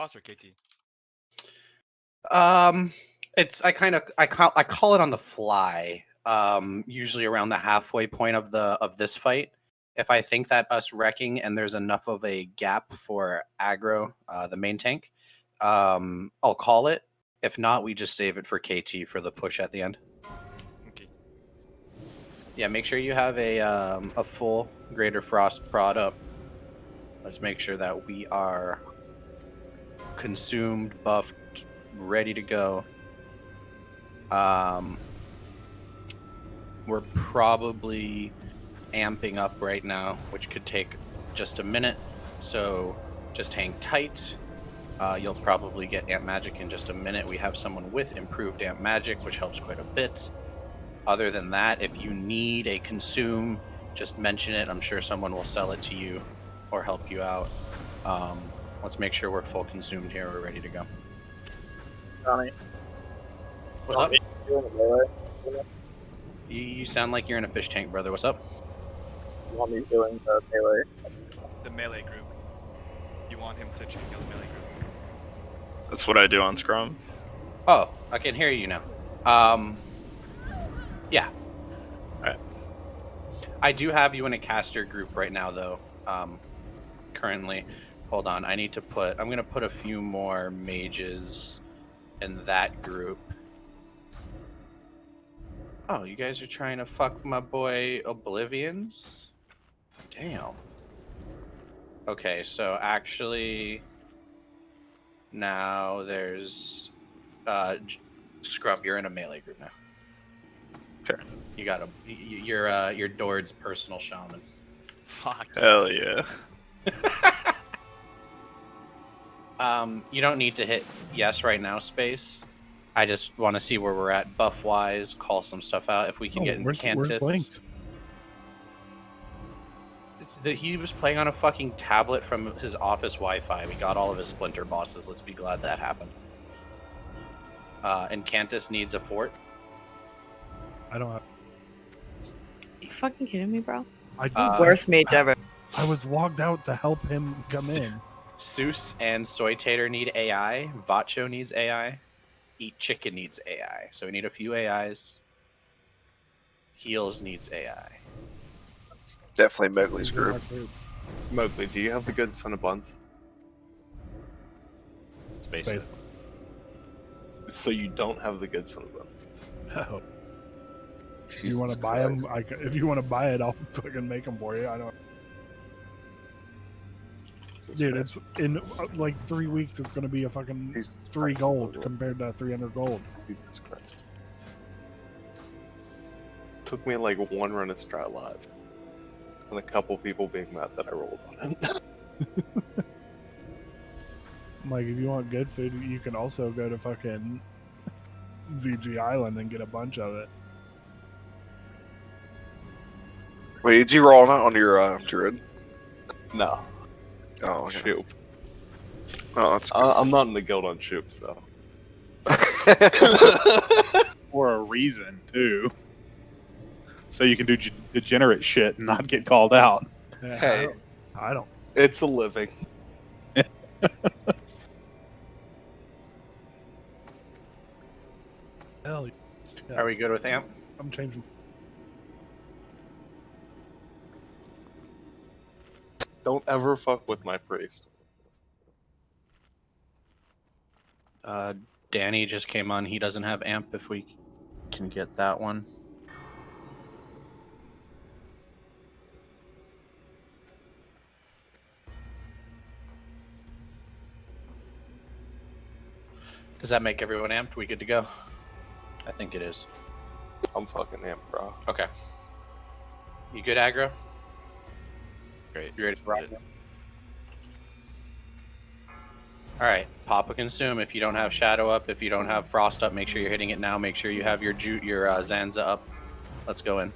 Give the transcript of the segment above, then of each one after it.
Boss or KT? I call it on the fly. Usually around the halfway point of this fight. If I think that us wrecking and there's enough of a gap for aggro, the main tank, I'll call it. If not, we just save it for KT for the push at the end. Okay. Yeah, make sure you have a full Greater Frost prod up. Let's make sure that we are consumed, buffed, ready to go. We're probably amping up right now, which could take just a minute. So just hang tight. You'll probably get Amp Magic in just a minute. We have someone with improved Amp Magic, which helps quite a bit. Other than that, if you need a consume, just mention it. I'm sure someone will sell it to you or help you out. Let's make sure we're full consumed here. We're ready to go. Johnny. What's up? You sound like you're in a fish tank, brother. What's up? You want me doing the melee? The melee group. You want him to check out the melee group. That's what I do on Scrum. Oh, I can hear you now. Yeah. Alright. I do have you in a caster group right now, though. Currently. Hold on. I'm going to put a few more mages in that group. Oh, you guys are trying to fuck my boy Oblivions? Damn. Okay, so actually now there's Scrub, you're in a melee group now. Sure. You got you're Dord's personal shaman. Fuck. Hell yeah. You don't need to hit yes right now, Space. I just want to see where we're at buff-wise, call some stuff out. If we can get in Cantus. He was playing on a fucking tablet from his office Wi-Fi. We got all of his Splinter bosses. Let's be glad that happened. And Cantus needs a fort. I don't have... You fucking kidding me, bro? Worst mage ever. I was logged out to help him come in. Seuss and Soytater need AI. Vacho needs AI. Eat Chicken needs AI. So we need a few AIs. Heals needs AI. Definitely Mowgli's group. Mowgli, do you have the good son of buns? Space. So you don't have the good son of buns. No. Jesus If you want to buy them, if you want to buy it, I'll fucking make them for you. I don't. Dude, it's in like 3 weeks. It's gonna be a fucking Jesus 3 Christ. gold compared to 300 gold. Jesus Christ. Took me like one run of Strat Live. And a couple people being mad that I rolled on it. Like, if you want good food, you can also go to fucking ZG Island and get a bunch of it. Wait, did you roll that on your Druid? No. Oh, okay. Shoop. Oh, that's I'm not in the guild on Shoop, so. For a reason, too. So you can do degenerate shit and not get called out. Yeah, Hey. I don't. It's a living. Hell yeah. Are we good with Amp? I'm changing. Don't ever fuck with my priest. Danny just came on. He doesn't have Amp if we can get that one. Does that make everyone amped? We good to go? I think it is. I'm fucking amped, bro. Okay. You good, aggro? Great. You ready to rock? Alright, pop a consume. If you don't have Shadow up, if you don't have Frost up, make sure you're hitting it now. Make sure you have your Zanza up. Let's go in.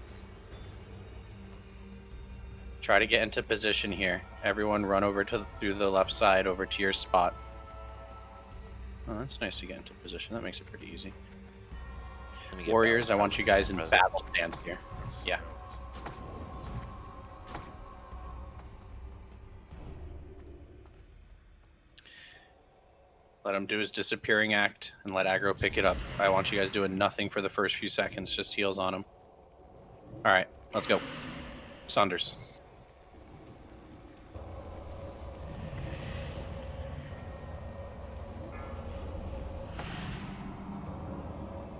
Try to get into position here. Everyone run over through the left side over to your spot. Oh, that's nice to get into position. That makes it pretty easy. Warriors, I want you guys in battle stance here. Yeah. Let him do his disappearing act and let aggro pick it up. I want you guys doing nothing for the first few seconds, just heals on him. Alright, let's go. Saunders.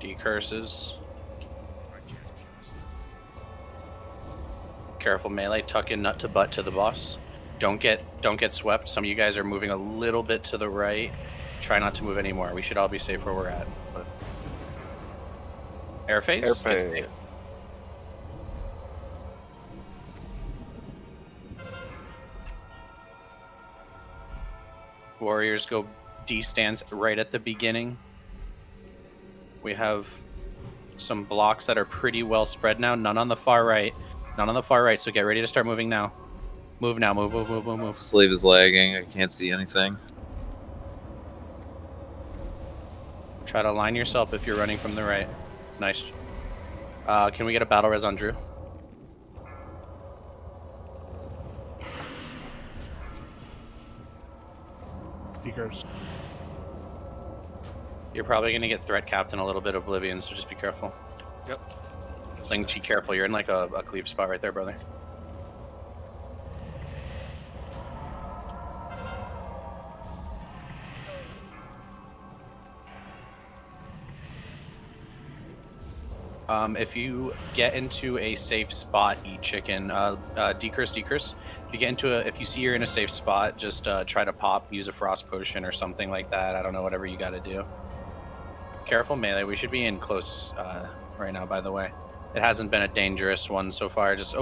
Decurses. Careful melee, tuck in nut to butt to the boss. Don't get swept. Some of you guys are moving a little bit to the right. Try not to move anymore. We should all be safe where we're at. But... Air phase? Air Get phase. safe. Warriors go D stance right at the beginning. We have some blocks that are pretty well spread now. None on the far right. None on the far right, so get ready to start moving now. Move now. Move, move, move, move, move. Slave is lagging. I can't see anything. Try to line yourself if you're running from the right. Nice. Can we get a battle res on Drew? Decurs. You're probably going to get threat capped in a little bit Oblivion, so just be careful. Yep. Ling Chi, careful. You're in like a cleave spot right there, brother. If you get into a safe spot, eat chicken. Decurse. If you see you're in a safe spot, just try to pop, use a frost potion or something like that. I don't know, whatever you got to do. Careful melee. We should be in close right now, by the way. It hasn't been a dangerous one so far. Just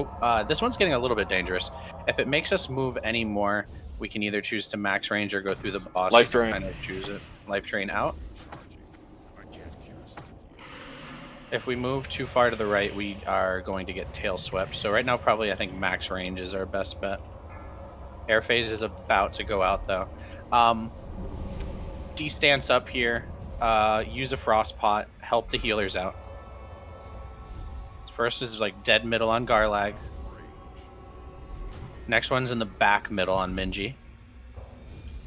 this one's getting a little bit dangerous. If it makes us move any more, we can either choose to max range or go through the boss. Life drain. Kind of choose it. Life drain out. If we move too far to the right, we are going to get tail swept. So right now, probably I think max range is our best bet. Air phase is about to go out though. D-stance up here. Use a frost pot. Help the healers out. First is like dead middle on Garlag. Next one's in the back middle on Minji.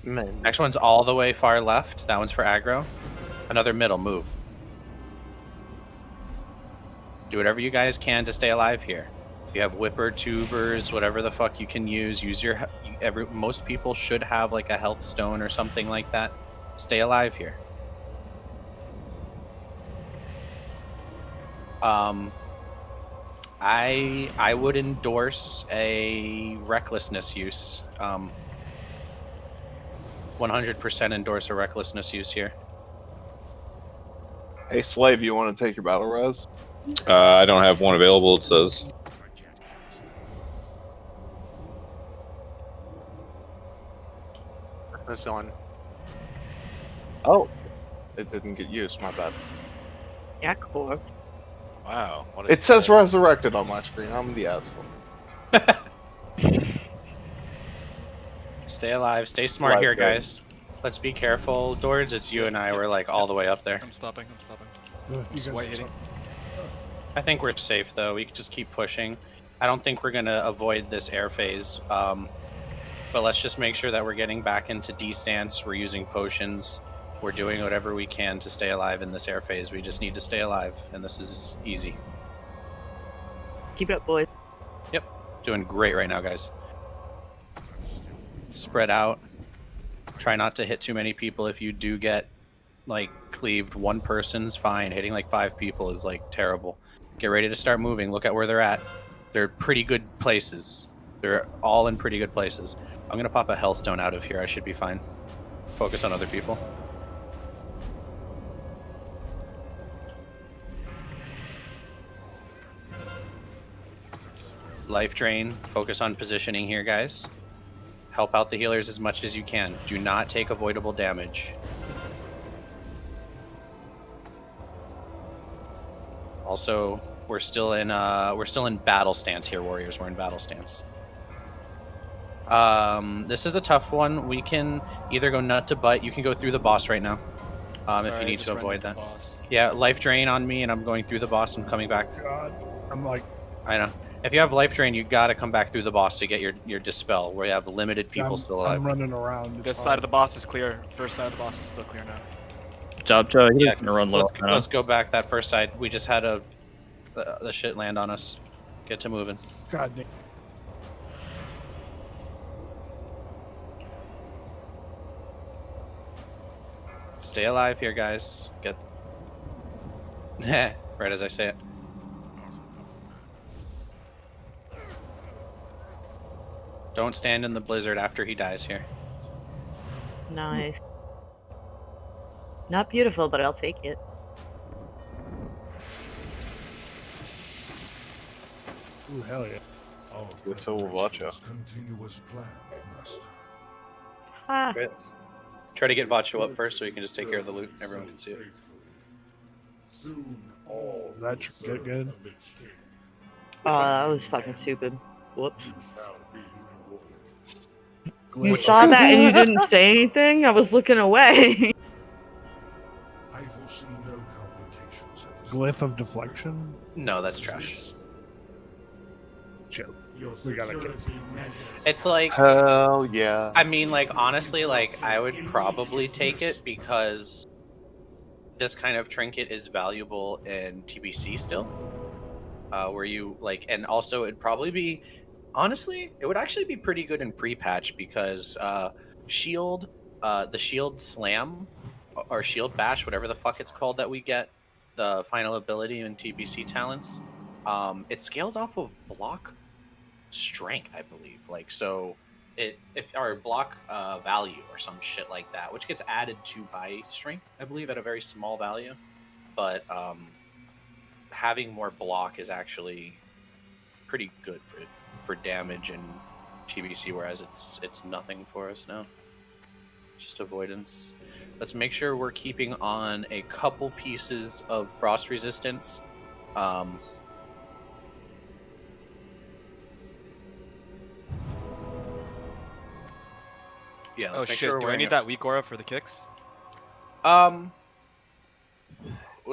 Man. Next one's all the way far left. That one's for aggro. Another middle move. Do whatever you guys can to stay alive here. If you have whipper, tubers, whatever the fuck you can use your. Most people should have like a health stone or something like that. Stay alive here. I would endorse a recklessness use. 100% endorse a recklessness use here. Hey, Slave, you want to take your battle res? I don't have one available, it says. This one. Oh. It didn't get used, my bad. Yeah, cool. Wow. What It says resurrected on my screen. I'm the asshole. Stay alive. Stay smart Alive, here, good. guys. Let's be careful. Dords, it's you and I. We're like all the way up there. I'm stopping. You Just guys white are hitting. I think we're safe, though. We can just keep pushing. I don't think we're going to avoid this air phase. But let's just make sure that we're getting back into D-stance. We're using potions. We're doing whatever we can to stay alive in this air phase. We just need to stay alive, and this is easy. Keep it up, boys. Yep. Doing great right now, guys. Spread out. Try not to hit too many people. If you do get, like, cleaved, one person's fine. Hitting, like, 5 people is, like, terrible. Get ready to start moving. Look at where they're at. They're pretty good places. They're all in pretty good places. I'm going to pop a Hellstone out of here. I should be fine. Focus on other people. Life drain. Focus on positioning here, guys. Help out the healers as much as you can. Do not take avoidable damage. Also, we're still in battle stance here, warriors. We're in battle stance. This is a tough one. We can either go nut to butt. You can go through the boss right now. Sorry, if I you need just to ran avoid into the that. boss. Yeah, life drain on me, and I'm going through the boss and coming back. God, I'm like, I know. If you have life drain, you gotta come back through the boss to get your dispel. Where you have limited people still alive. I'm running around. This side of the boss is clear. First side of the boss is still clear now. Good job, Joe. He's Yeah, gonna run low. let's go back that first side. We just had the shit land on us. Get to moving. God damn. Stay alive here, guys. Get right as I say it. Don't stand in the blizzard after he dies here. Nice. Not beautiful, but I'll take it. Ooh, hell yeah. With so Vacha. Ha! Try to get Vacho up first so he can just take care of the loot. Everyone can see it. Does that get good? Oh, that was fucking stupid. Whoops. You Glitch. saw that and you didn't say anything? I was looking away. Glyph of deflection? No, that's trash. Chill. We gotta get. It's like, Hell yeah. I mean, like, honestly, like, I would probably take it because this kind of trinket is valuable in TBC still. Where you, like, and also it'd probably be, honestly, it would actually be pretty good in pre-patch because shield, the shield slam, or shield bash, whatever the fuck it's called that we get, the final ability in TBC talents, it scales off of block strength, I believe. Like, so our block value or some shit like that, which gets added to by strength, I believe, at a very small value. But having more block is actually pretty good for damage and TBC, whereas it's nothing for us now. Just avoidance. Let's make sure we're keeping on a couple pieces of frost resistance. Yeah, Oh let's make shit, sure do we're I need that weak aura for the kicks? Let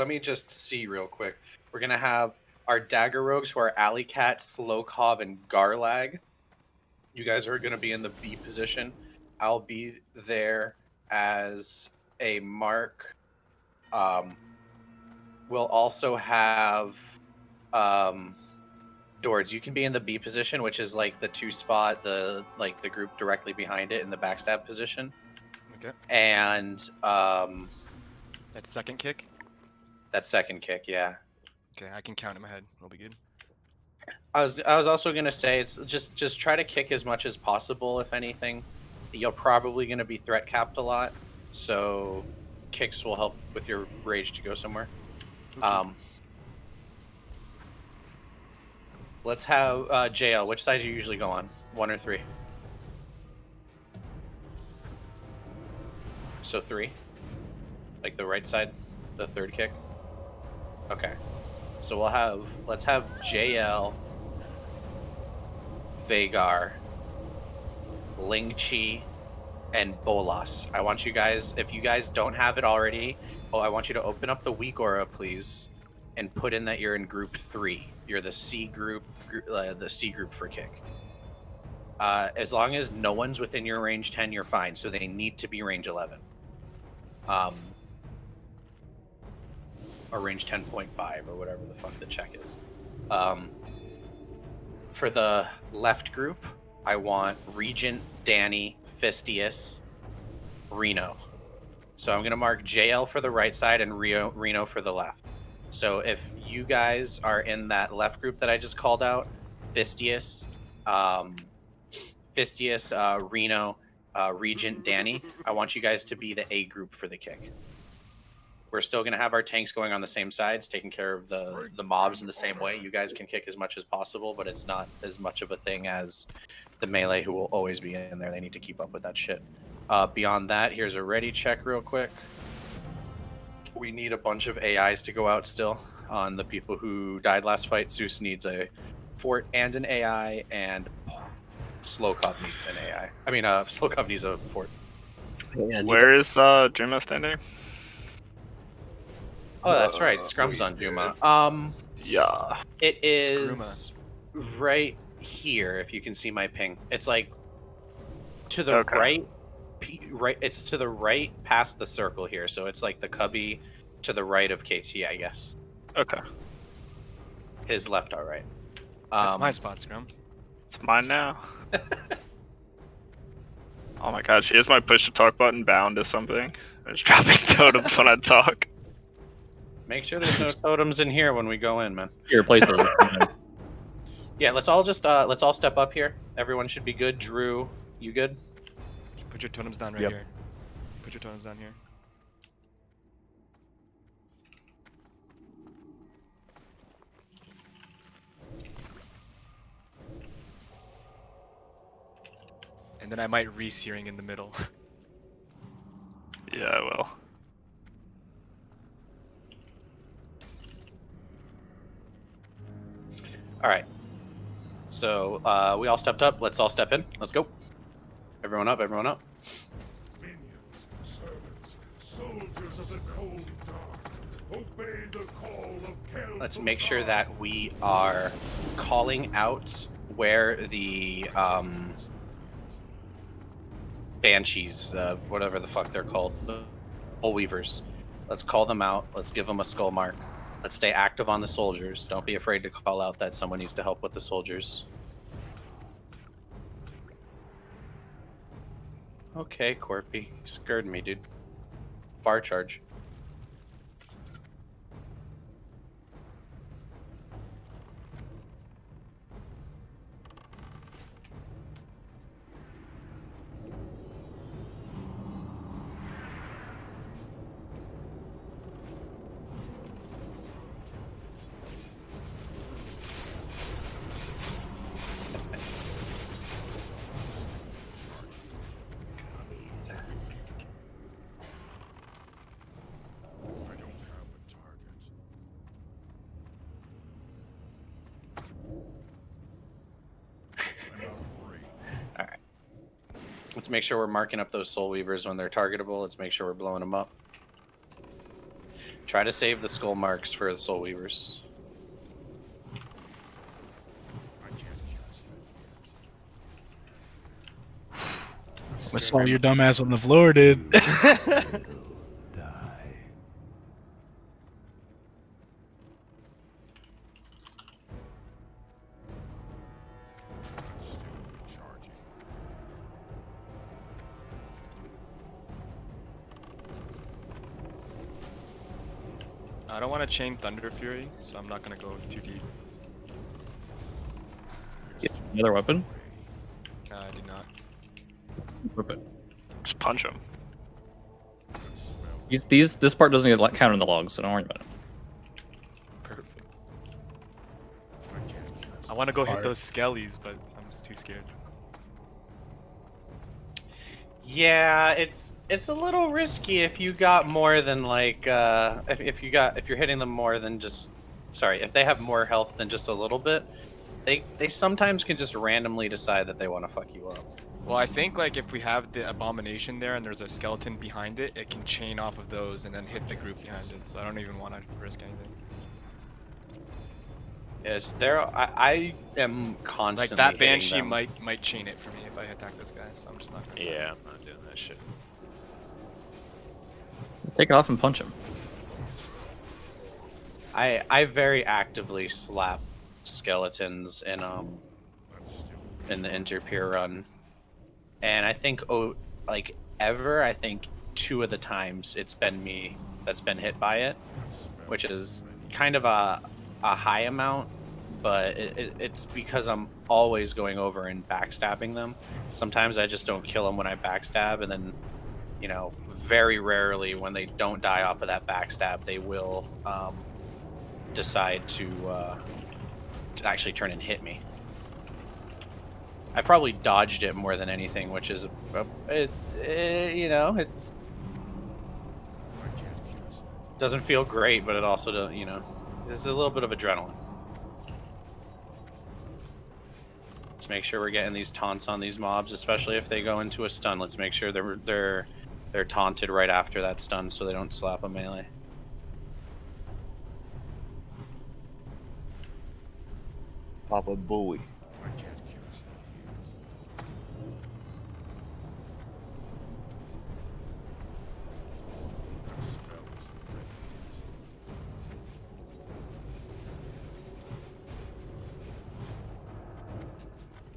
me just see real quick. We're gonna have our dagger rogues who are Alley Cat, Slowkov, and Garlag. You guys are gonna be in the B position. I'll be there as a mark. We'll also have Dords. You can be in the B position, which is like the 2 spot, the group directly behind it in the backstab position. Okay. And That second kick? that second kick, yeah. Okay, I can count in my head. We'll be good. I was also gonna say it's just try to kick as much as possible. If anything, you're probably gonna be threat capped a lot, so kicks will help with your rage to go somewhere. Okay. Let's have JL. Which side do you usually go on? 1 or 3? So 3, like the right side, the third kick. Okay, so let's have JL, Vagar, Ling-Chi, and Bolas. I want you guys, if you guys don't have it already, I want you to open up the weak aura, please, and put in that you're in group 3. You're the C group, the C group for kick. As long as no one's within your range 10, you're fine. So they need to be range 11. Or range 10.5 or whatever the fuck the check is. For the left group, I want Regent, Danny, Fistius, Reno. So I'm going to mark JL for the right side and Reno for the left. So if you guys are in that left group that I just called out, Fistius, Reno, Regent, Danny, I want you guys to be the A group for the kick. We're still going to have our tanks going on the same sides, taking care of the mobs in the same way. You guys can kick as much as possible, but it's not as much of a thing as the melee, who will always be in there. They need to keep up with that shit. Beyond that, here's a ready check real quick. We need a bunch of AIs to go out still on the people who died last fight. Zeus needs a fort and an AI, and Slowkov needs an AI. I mean, Slowkov needs a fort. Where is Juma standing? Oh, that's right. Scrum's on Juma. Yeah. It is right here, if you can see my ping. It's like to the Okay. right. Right, it's to the right past the circle here, so it's like the cubby to the right of KT, I guess. Okay. His left, all right. That's my spot, Scrum. It's mine now. Oh my god, she has my push to talk button bound to something. I'm just dropping totems when I talk. Make sure there's no totems in here when we go in, man. Here, place those. Yeah, let's all step up here. Everyone should be good. Drew, you good? Put your totems down right Yep. here. Put your totems down here. And then I might re-searing in the middle. Yeah, I will. All right. So we all stepped up. Let's all step in. Let's go. Everyone up. Everyone up. Let's make sure that we are calling out where the banshees, whatever the fuck they're called, the soul weavers. Let's call them out. Let's give them a skull mark. Let's stay active on the soldiers. Don't be afraid to call out that someone needs to help with the soldiers. Okay, Corpy. You scared me, dude. Fire charge. Let's make sure we're marking up those soul weavers when they're targetable. Let's make sure we're blowing them up. Try to save the skull marks for the soul weavers. I saw your dumbass on the floor, dude. I don't want to chain Thunder Fury, so I'm not gonna go too deep. Another weapon? I do not. Equip it. Just punch him. This part doesn't get counted in the log, so don't worry about it. Perfect. I want to go hit those skellies, but I'm just too scared. Yeah, it's a little risky if you got more than like if you're hitting them more than just if they have more health than just a little bit, they sometimes can just randomly decide that they want to fuck you up. Well, I think like if we have the abomination there and there's a skeleton behind it, it can chain off of those and then hit the group behind it. So I don't even want to risk anything. Yes, I am constantly like that hitting banshee them. might chain it for me if I attack this guy. So I'm just not gonna. Yeah, I'm not doing that shit. Take it off and punch him. I very actively slap skeletons in the interpeer run, and I think I think 2 of the times it's been me that's been hit by it, which is kind of a high amount, but it's because I'm always going over and backstabbing them. Sometimes I just don't kill them when I backstab, and then very rarely when they don't die off of that backstab, they will decide to actually turn and hit me. I probably dodged it more than anything, which is it doesn't feel great, but it also doesn't, there's a little bit of adrenaline. Let's make sure we're getting these taunts on these mobs, especially if they go into a stun. Let's make sure they're taunted right after that stun so they don't slap a melee. Papa Booey.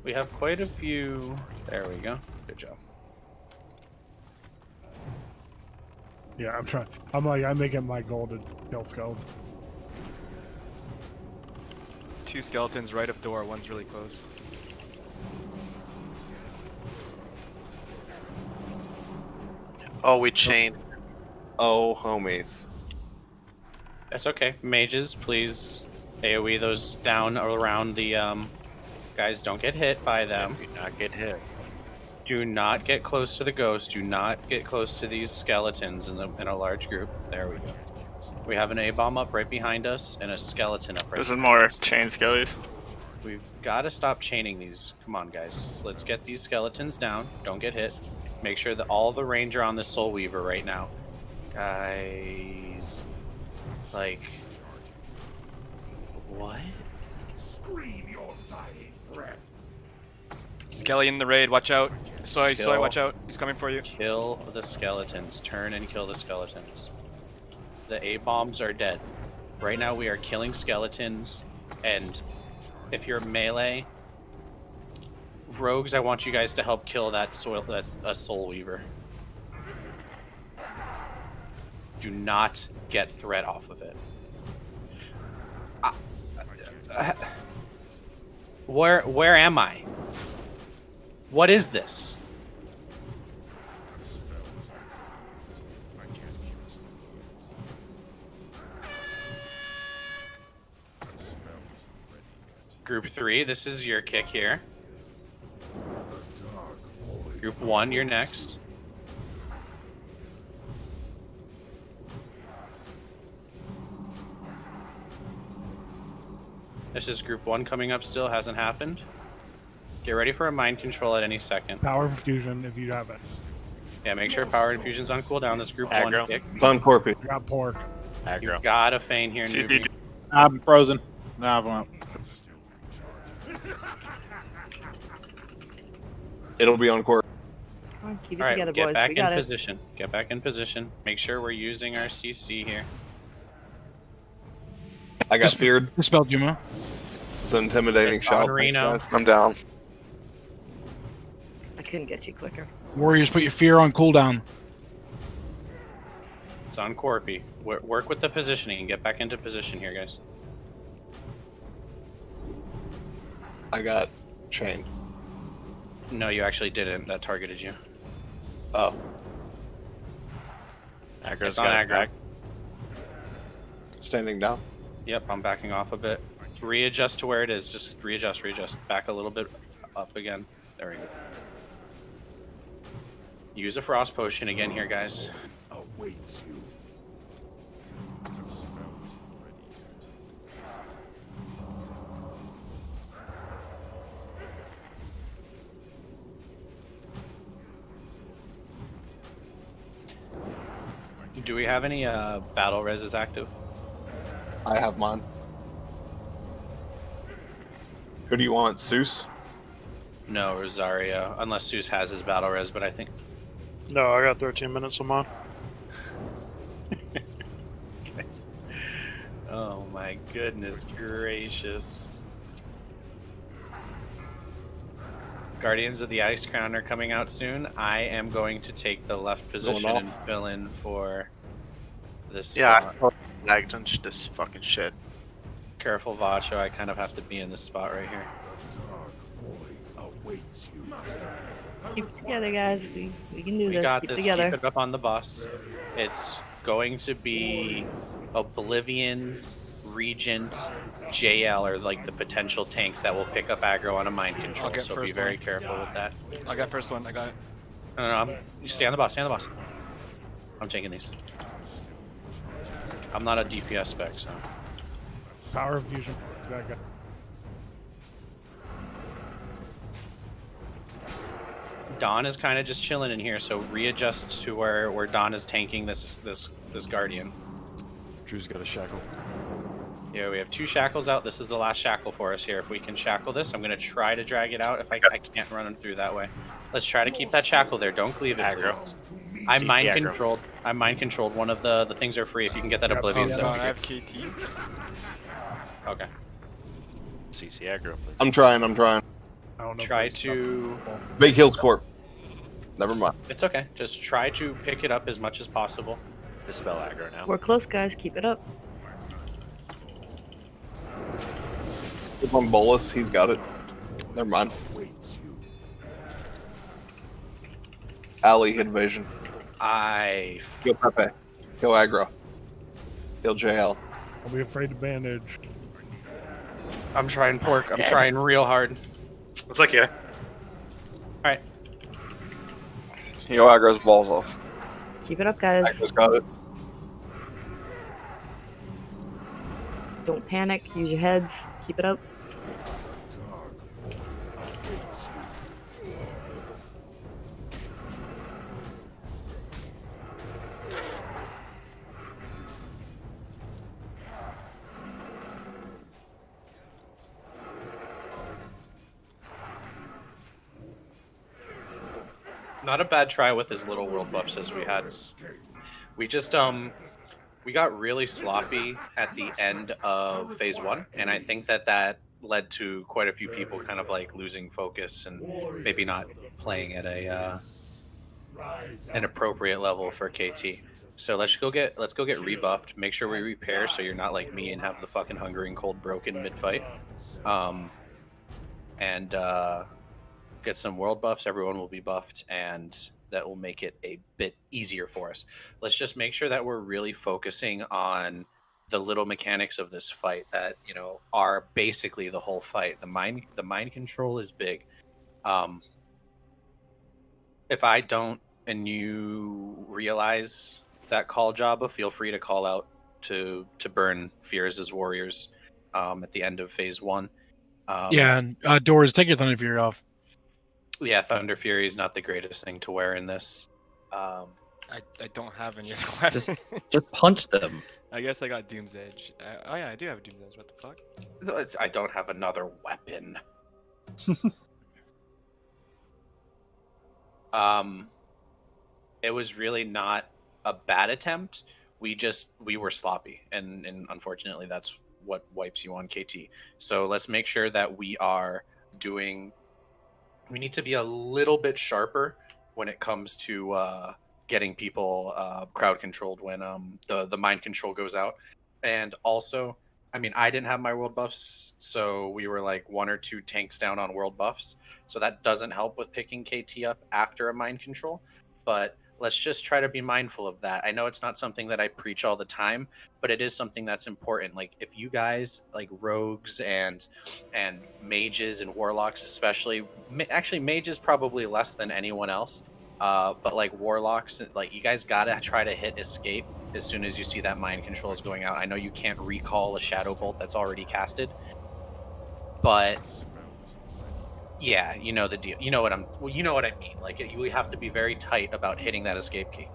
We have quite a few. There we go. Good job. Yeah, I'm trying. I'm making my goal to kill skeletons. 2 skeletons right of door. One's really close. Oh, we chained. Oh, homies. That's okay. Mages, please AoE those down around the guys. Don't get hit by them. Do not get hit. Do not get close to the ghost. Do not get close to these skeletons in a large group. There we go. We have an A-bomb up right behind us and a skeleton up right There's behind more us. chain skellies. We've got to stop chaining these. Come on, guys. Let's get these skeletons down. Don't get hit. Make sure that all the range are on the Soul Weaver right now. Guys. Like. What? Skelly in the raid. Watch out. Soy, Kill. watch out. He's coming for you. Kill the skeletons. Turn and kill the skeletons. The A-bombs are dead. Right now we are killing skeletons, and if you're melee, rogues, I want you guys to help kill that Soul Weaver. Do not get threat off of it. Where am I? What is this? Group 3, this is your kick here. Group 1, you're next. This is group 1 coming up still, hasn't happened. Get ready for a mind control at any second. Power fusion if you have it. Yeah, make sure power infusion's on cooldown. This group Aggro. 1 kick. It's on Corpy. I got pork. Aggro. You've got a feign here, newbie. I'm frozen. Nah, I'm out. It'll be on Corpy. Come on, keep it All right, together, get boys. back We in got it. position. Get back in position. Make sure we're using our CC here. I got feared. Dispel Juma. It's an intimidating It's shot. on Reno. Thanks, guys. I'm down. I couldn't get you quicker. Warriors, put your fear on cooldown. It's on Corpy. Work with the positioning and get back into position here, guys. I got chained. No, you actually didn't. That targeted you. Oh. Aggro's It's on got aggro. back. Standing down. Yep, I'm backing off a bit. Readjust to where it is. Just readjust. Back a little bit up again. There we go. Use a frost potion again here, guys. Do we have any battle reses active? I have mine. Who do you want, Seuss? No, Rosario. Unless Zeus has his battle res, but I think. No, I got 13 minutes on mine. Guys. Oh my goodness gracious. Guardians of the Ice Crown are coming out soon. I am going to take the left position and fill in for this Yeah, spot. I totally lagged into this fucking shit. Careful, Vacho. I kind of have to be in this spot right here. Keep it together, guys. We can do We this. got Keep this. it together. Keep it up on the boss. It's going to be Oblivion's, Regent, JL are like the potential tanks that will pick up aggro on a mind control. I'll get So be first very one. careful with that. I got first one. I got it. No, you stay on the boss. Stay on the boss. I'm taking these. I'm not a DPS spec, so. Power fusion. Back up. Dawn is kind of just chilling in here, so readjust to where Dawn is tanking this Guardian. Drew's got a shackle. Yeah, we have 2 shackles out. This is the last shackle for us here. If we can shackle this, I'm going to try to drag it out. If I can't run him through that way. Let's try to keep that shackle there. Don't cleave it, Aggro. please. I'm mind aggro. controlled. I'm mind controlled. One of the things are free. If you can get that Yep, Oblivion He's set. gone. I have KT. Okay. CC aggro, please. I'm trying. I don't know if Try there's stuff to. available. Big Hills Corp. Never mind. It's okay. Just try to pick it up as much as possible. Dispel aggro now. We're close, guys. Keep it up. Keep on Bolus. He's got it. Never mind. Ali hit evasion. Kill Pepe. Kill aggro. Kill JL. I'll be afraid to bandage. I'm trying pork. I'm trying real hard. It's like, yeah. Alright. Yo, aggro's balls off. Keep it up, guys. Aggro's got it. Don't panic. Use your heads. Keep it up. Not a bad try with as little world buffs as we had. We just we got really sloppy at the end of phase 1, and I think that led to quite a few people kind of like losing focus and maybe not playing at an appropriate level for KT. So let's go get rebuffed. Make sure we repair so you're not like me and have the fucking hungering cold broken mid fight. And get some world buffs. Everyone will be buffed, and that will make it a bit easier for us. Let's just make sure that we're really focusing on the little mechanics of this fight that, you know, are basically the whole fight. The mind control is big. If I don't and you realize that call, Jabba, feel free to call out to burn Fears as warriors at the end of phase 1. Yeah, and Doors, take your Thunder Fury off. Yeah, Thunder Fury is not the greatest thing to wear in this. I don't have any other weapons. Just punch them. I guess I got Doom's Edge. Oh yeah, I do have Doom's Edge. What the fuck? I don't have another weapon. It was really not a bad attempt. We were sloppy, and unfortunately that's what wipes you on KT. So let's make sure that we need to be a little bit sharper when it comes to getting people crowd controlled when the mind control goes out. And also, I mean, I didn't have my world buffs, so we were like 1 or 2 tanks down on world buffs. So that doesn't help with picking KT up after a mind control. But let's just try to be mindful of that. I know it's not something that I preach all the time, but it is something that's important. Like, if you guys, like rogues and mages and warlocks especially, actually mages probably less than anyone else, but like warlocks, like you guys gotta try to hit escape as soon as you see that mind control is going out. I know you can't recall a shadow bolt that's already casted, but yeah, you know the deal. You know what I mean. Like, you have to be very tight about hitting that escape key.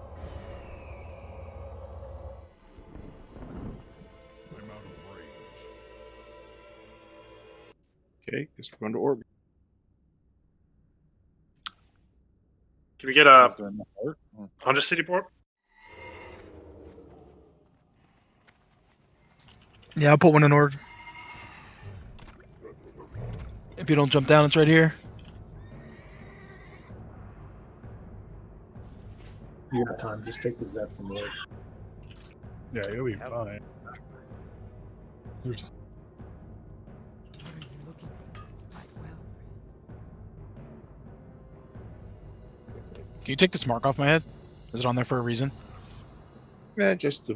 Okay, guess we're going to orbit. Can we get a 100 city port? Yeah, I'll put one in org. If you don't jump down, it's right here. You got time. Just take the Zep from org. Yeah, you'll be fine. There's... Can you take this mark off my head? Is it on there for a reason? Yeah, just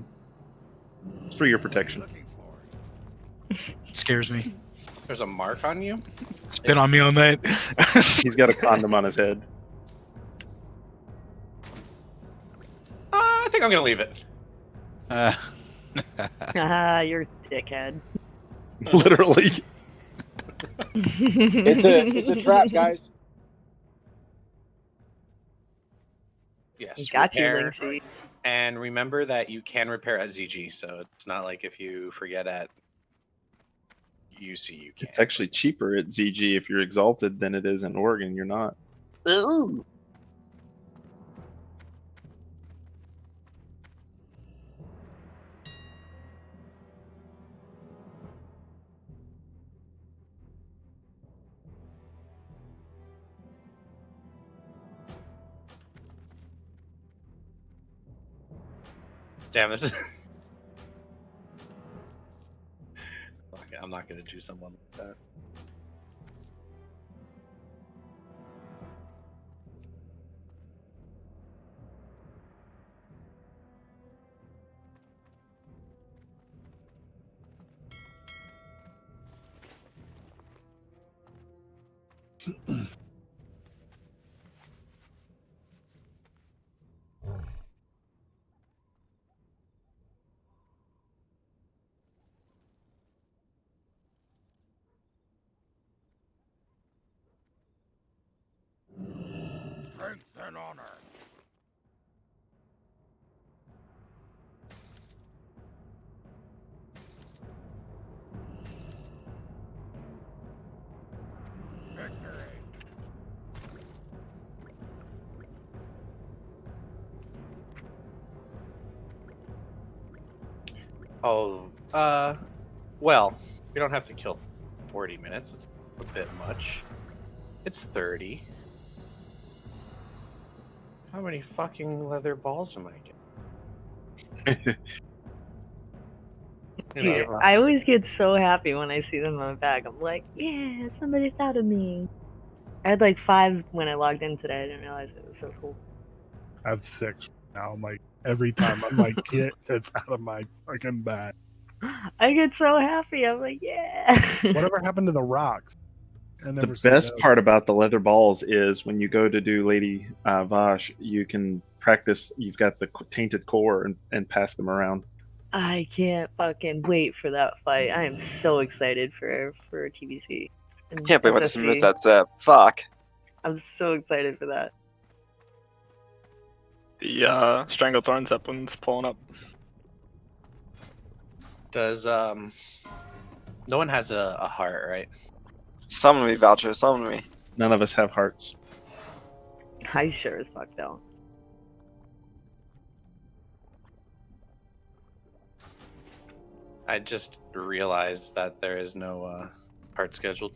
for your protection. It scares me. There's a mark on you? It's been on me all night. He's got a condom on his head. I think I'm gonna leave it. You're a dickhead. Literally. It's a trap, guys. Yes, Got you, repair. Linksy. And remember that you can repair at ZG, so it's not like if you forget at UC you can. It's actually cheaper at ZG if you're exalted than it is in Oregon. You're not. Ooh. Damn, this is. Okay, I'm not gonna do someone like that. Strength and honor. Victory. Oh, well, we don't have to kill 40 minutes. It's a bit much. It's 30. How many fucking leather balls am I getting? Dude, I always get so happy when I see them on my bag. I'm like, yeah, somebody thought of me. I had like 5 when I logged in today. I didn't realize it was so cool. I have 6 now. I'm like, every time I'm like, get this out of my fucking bag. I get so happy. I'm like, yeah. Whatever happened to the rocks? I never The see best those. part about the leather balls is when you go to do Lady Vosh, you can practice. You've got the tainted core and pass them around. I can't fucking wait for that fight. I am so excited for TBC. And Can't believe I just SSC. missed that zap. Fuck. I'm so excited for that. The Stranglethorn Zeppelin's pulling up. Does, no one has a heart, right? Summon me, Voucher. Summon me. None of us have hearts. I sure as fuck don't. I just realized that there is no heart scheduled.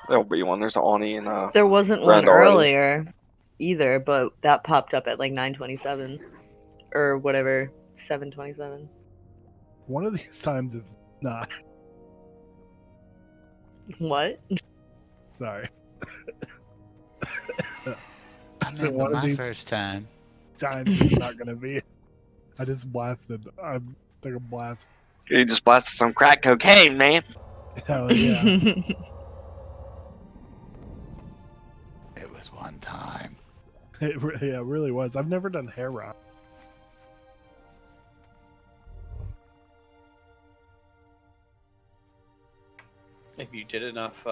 There'll be one. There's an Oni and There wasn't Rand one already. earlier either, but that popped up at like 9:27 or whatever, 7:27. One of these times is not. What? Sorry. I So remember one of my these first time. times it's not gonna be. I just blasted. I took a blast. You just blasted some crack cocaine, man. Hell yeah. It was one time. Yeah, it really was. I've never done hair rock. If you did enough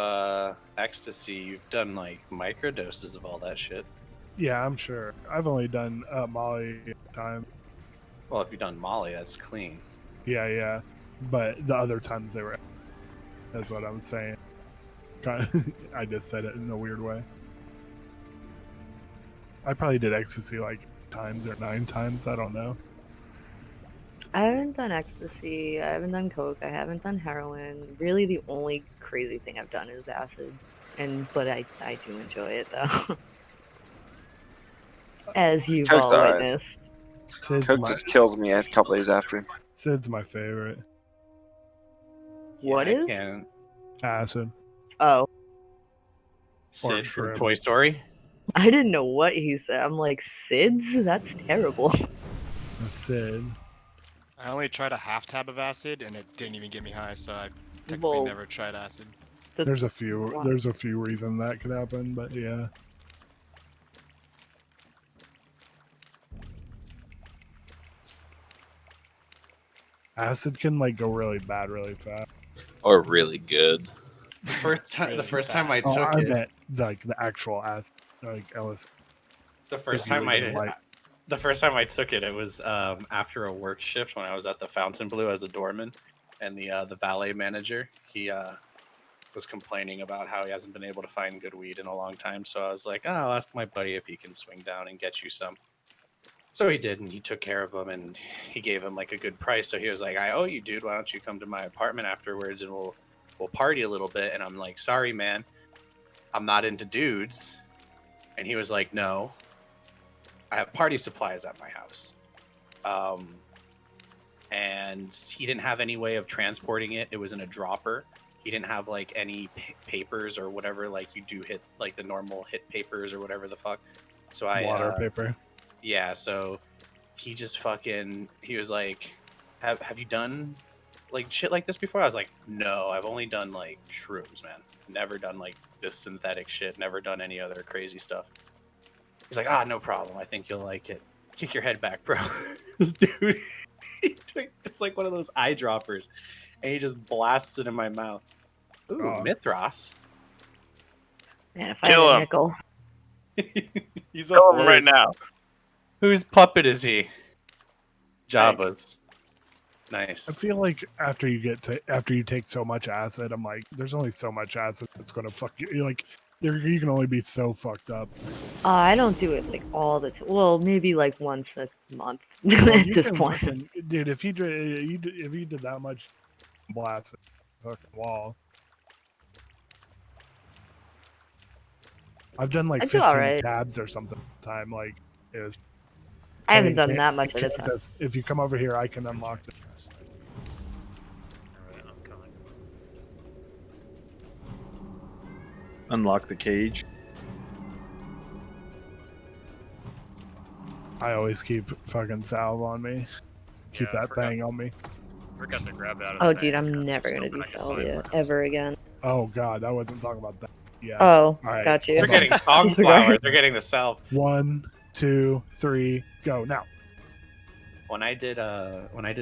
ecstasy, you've done like microdoses of all that shit. Yeah, I'm sure. I've only done Molly time. Well, if you've done Molly, that's clean. Yeah. But the other times they were. That's what I was saying. I just said it in a weird way. I probably did ecstasy like times or 9 times. I don't know. I haven't done ecstasy. I haven't done coke. I haven't done heroin. Really, the only crazy thing I've done is acid, but I do enjoy it though, as you've Coke's all alright. witnessed. Sid's Coke my, just kills me a couple days after. Sid's my favorite. What I is? can't. Acid. Oh, Sid from shrimp. Toy Story? I didn't know what he said. I'm like, SIDS? That's terrible. A Sid. I only tried a half tab of acid and it didn't even get me high, so I technically Well, never tried acid. There's a few reasons that could happen, but yeah. Acid can like go really bad really fast. Or really good. The first time I Oh, took I it, meant like the actual acid, like Ellis. the first if you time would like- the first time I took it, it was after a work shift when I was at the Fountain Blue as a doorman, and the valet manager, he was complaining about how he hasn't been able to find good weed in a long time. So I was like, oh, I'll ask my buddy if he can swing down and get you some. So he did, and he took care of him, and he gave him like a good price. So he was like, I owe you, dude. Why don't you come to my apartment afterwards, and we'll party a little bit. And I'm like, sorry, man, I'm not into dudes. And he was like, no, I have party supplies at my house. And he didn't have any way of transporting it. It was in a dropper. He didn't have like any papers or whatever, like you do hit like the normal hit papers or whatever the fuck. So Water paper. Yeah, so he just fucking, he was like, have you done like shit like this before? I was like, no, I've only done like shrooms, man. Never done like this synthetic shit. Never done any other crazy stuff. He's like, no problem. I think you'll like it. Kick your head back, bro. This dude, it's like one of those eyedroppers, and he just blasts it in my mouth. Ooh, Mithras. Man, if I Kill had a him. nickel. He's Kill him right now. Whose puppet is he? Jabba's. Nice. I feel like after you take so much acid, I'm like, there's only so much acid that's gonna fuck you. You're like, you can only be so fucked up. I don't do it like all the time. Well, maybe like once a month Well, at you this can point. fucking- dude, if you did that much, blast it, fucking wall. I've done like I do 15 alright. tabs or something at the time. Like, it was. I haven't Hey, done can't- that much at a can't time. just- If you come over here, I can unlock it. Alright, I'm coming. Unlock the cage. I always keep fucking salve on me. Keep Yeah, I that forgot. thing on me. Forgot to grab it out of Oh, the dude, bag. I'm I was never just gonna hoping do I could find salvia one. ever again. Oh god, I wasn't talking about that. Yeah. Oh, Alright. got you. They're getting Disregard. songflower. They're getting the salve. 1, 2, 3, go now. When I did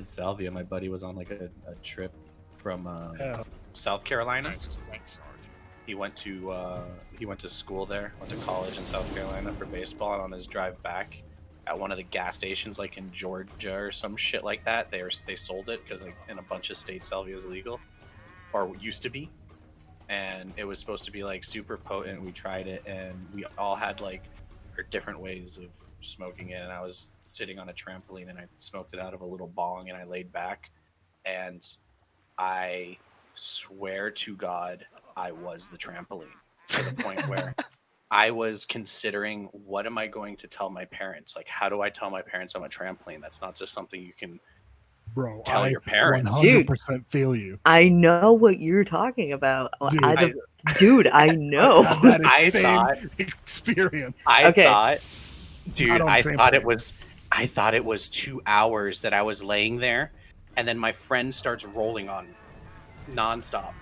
salvia, my buddy was on like a trip from Yeah. South Carolina. Thanks, Sarge. He went to school there, went to college in South Carolina for baseball, and on his drive back, at one of the gas stations, like in Georgia or some shit like that, they sold it because like, in a bunch of states, salvia is legal, or used to be, and it was supposed to be like super potent. We tried it, and we all had like our different ways of smoking it. And I was sitting on a trampoline, and I smoked it out of a little bong, and I laid back, and I swear to God, I was the trampoline to the point where I was considering, what am I going to tell my parents? Like, how do I tell my parents I'm a trampoline? That's not just something you can Bro, tell I your parents. 100% feel you. I know what you're talking about. Dude, I know. I've had that I same thought- experience. Okay. Dude, on I thought it trampoline. was 2 hours that I was laying there, and then my friend starts rolling on nonstop.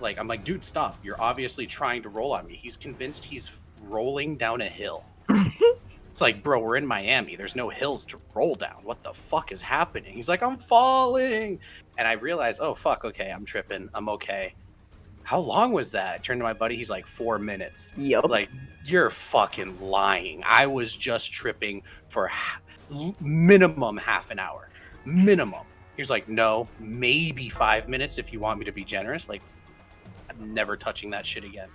Like I'm like, dude, stop! You're obviously trying to roll on me. He's convinced he's rolling down a hill. It's like, bro, we're in Miami. There's no hills to roll down. What the fuck is happening? He's like, I'm falling, and I realized, oh fuck, okay, I'm tripping. I'm okay. How long was that? I turned to my buddy. He's like, 4 minutes. Yup. I was like, you're fucking lying. I was just tripping for minimum half an hour. Minimum. He was like, no, maybe 5 minutes if you want me to be generous. Like, I'm never touching that shit again.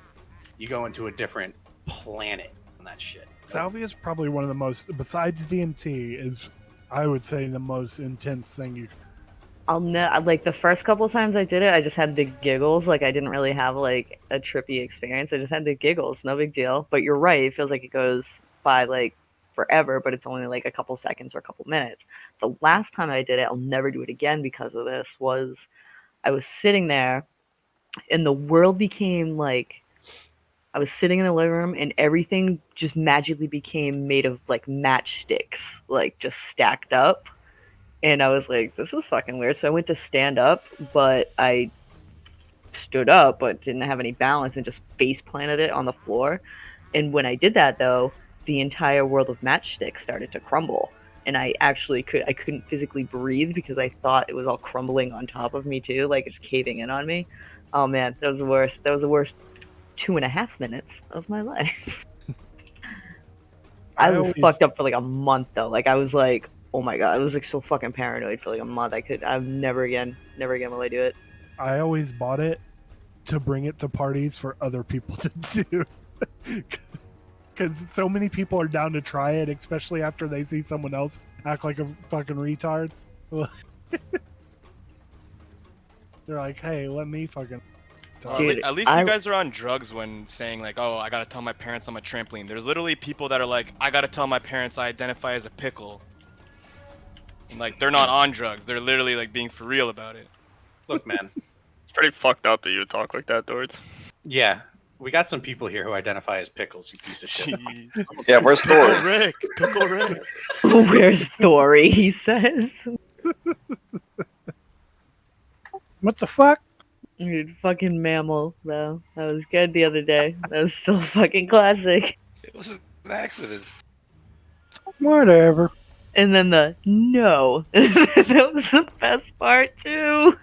You go into a different planet on that shit. Salvia is probably one of the most, besides DMT, is I would say the most intense thing you. Like the first couple times I did it, I just had the giggles. Like I didn't really have like a trippy experience. I just had the giggles. No big deal. But you're right. It feels like it goes by like forever, but it's only like a couple seconds or a couple minutes. The last time I did it, I'll never do it again because of this, was I was sitting there and the world became like, I was sitting in the living room and everything just magically became made of like matchsticks, like just stacked up. And I was like, this is fucking weird. So I went to stand up, but I stood up, but didn't have any balance and just face planted it on the floor. And when I did that, though, the entire world of matchsticks started to crumble. And I couldn't physically breathe because I thought it was all crumbling on top of me too, like it's caving in on me. Oh man, that was the worst. That was the worst 2.5 minutes of my life. I was fucked up for like a month though. Like I was like Oh my god, I was like so fucking paranoid for like a month. I'm never again will I do it. I always bought it to bring it to parties for other people to do. Because so many people are down to try it, especially after they see someone else act like a fucking retard. They're like, hey, let me fucking... Well, Dude, at least you guys are on drugs when saying like, oh, I gotta tell my parents I'm a trampoline. There's literally people that are like, I gotta tell my parents I identify as a pickle. And like, they're not on drugs. They're literally like being for real about it. Look, man. It's pretty fucked up that you would talk like that, Dords. Yeah, we got some people here who identify as pickles, you piece of shit. Jeez. Yeah, where's Thor? Pickle Rick. Pickle Rick. Where's Dory? He says. What the fuck? Dude, fucking mammal though. That was good the other day. That was still fucking classic. It was an accident. Whatever. And then the no. That was the best part too.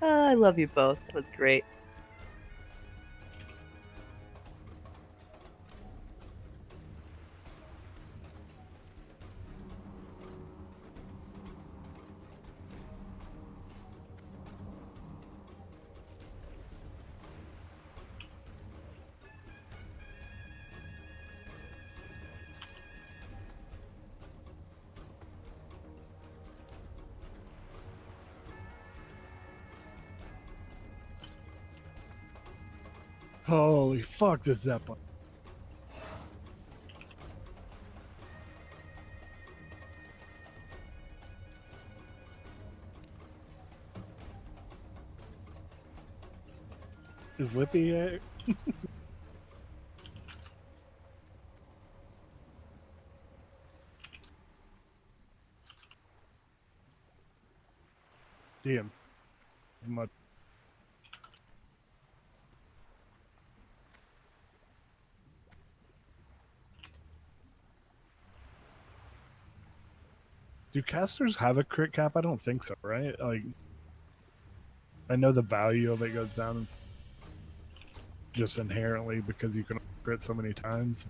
I love you both. That was great. Holy fuck, this Zeppelin. Is Lippy Damn. As much. Do casters have a crit cap? I don't think so, right? Like, I know the value of it goes down just inherently because you can crit so many times.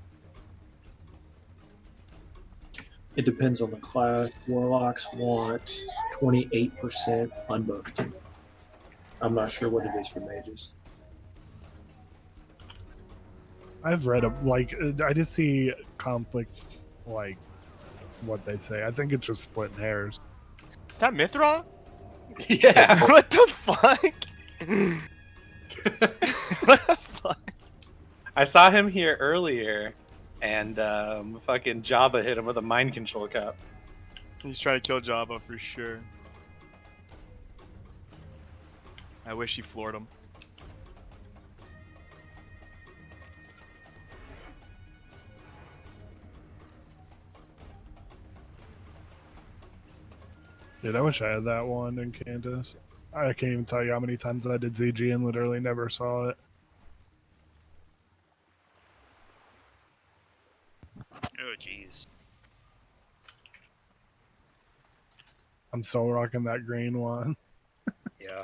It depends on the class. Warlocks want 28% unbuffed. I'm not sure what it is for mages. I've read I just see conflict, like what they say. I think it's just splitting hairs. Is that Mithra? Yeah. What the fuck? What the fuck? I saw him here earlier, and fucking Jabba hit him with a mind control cap. He's trying to kill Jabba for sure. I wish he floored him. Dude, I wish I had that one in Candace. I can't even tell you how many times I did ZG and literally never saw it. Oh, jeez. I'm still rocking that green one. Yeah.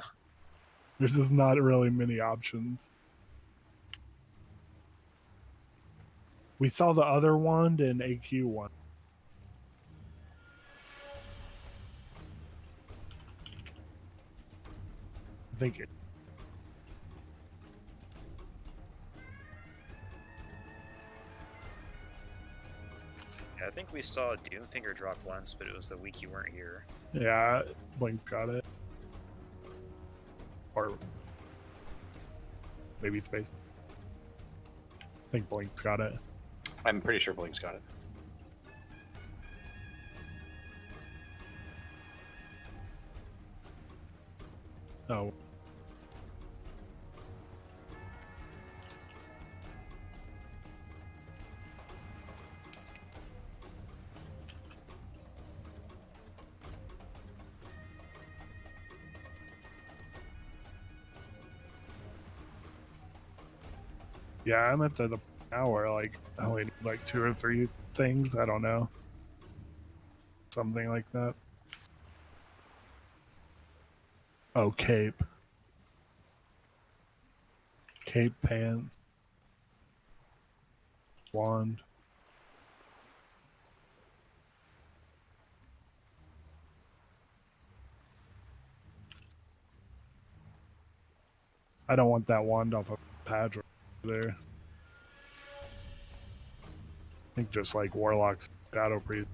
There's just not really many options. We saw the other wand in AQ one. I think it. Yeah, I think we saw Doomfinger drop once, but it was the week you weren't here. Yeah, Blink's got it. Or maybe Space. I think Blink's got it. I'm pretty sure Blink's got it. Oh. Yeah, I'm at the hour. Like, I only need like 2 or 3 things. I don't know. Something like that. Oh, cape. Cape pants. Wand. I don't want that wand off of Padge right there. I think just like Warlock's Shadow Priest.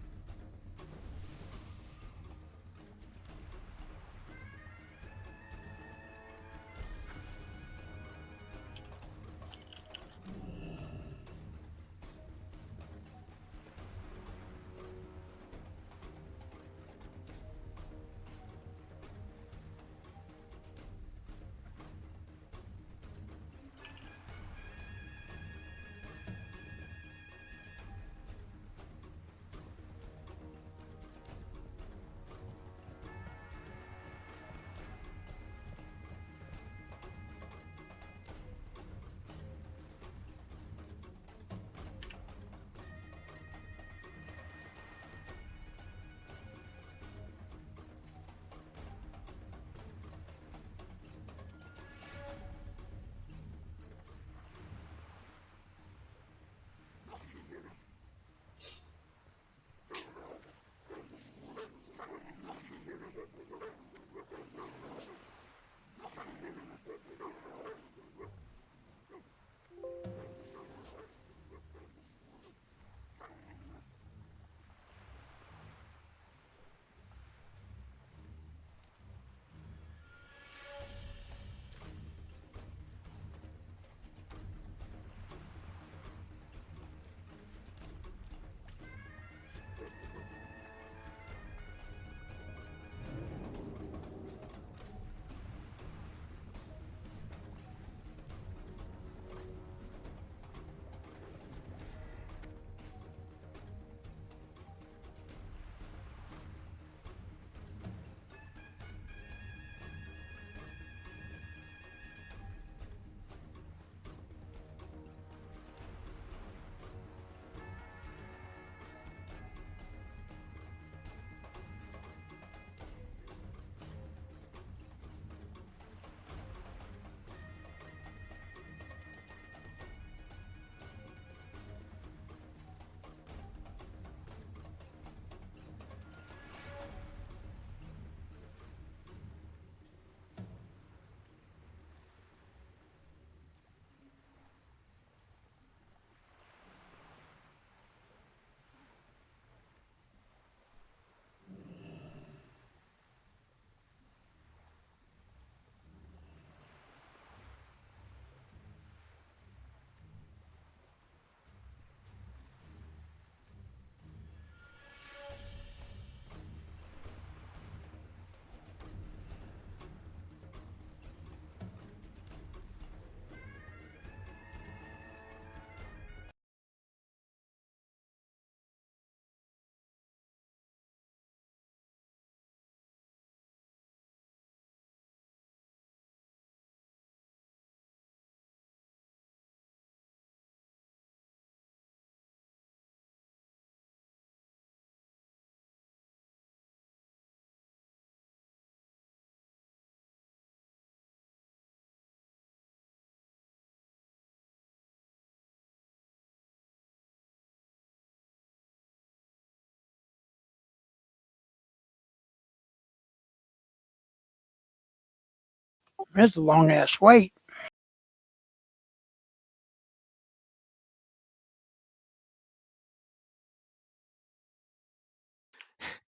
That's a long ass wait.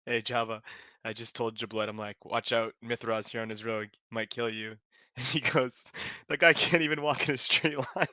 Hey Java, I just told Jablet, I'm like, watch out, Mithras here on his rogue might kill you. And he goes, that guy can't even walk in a straight line.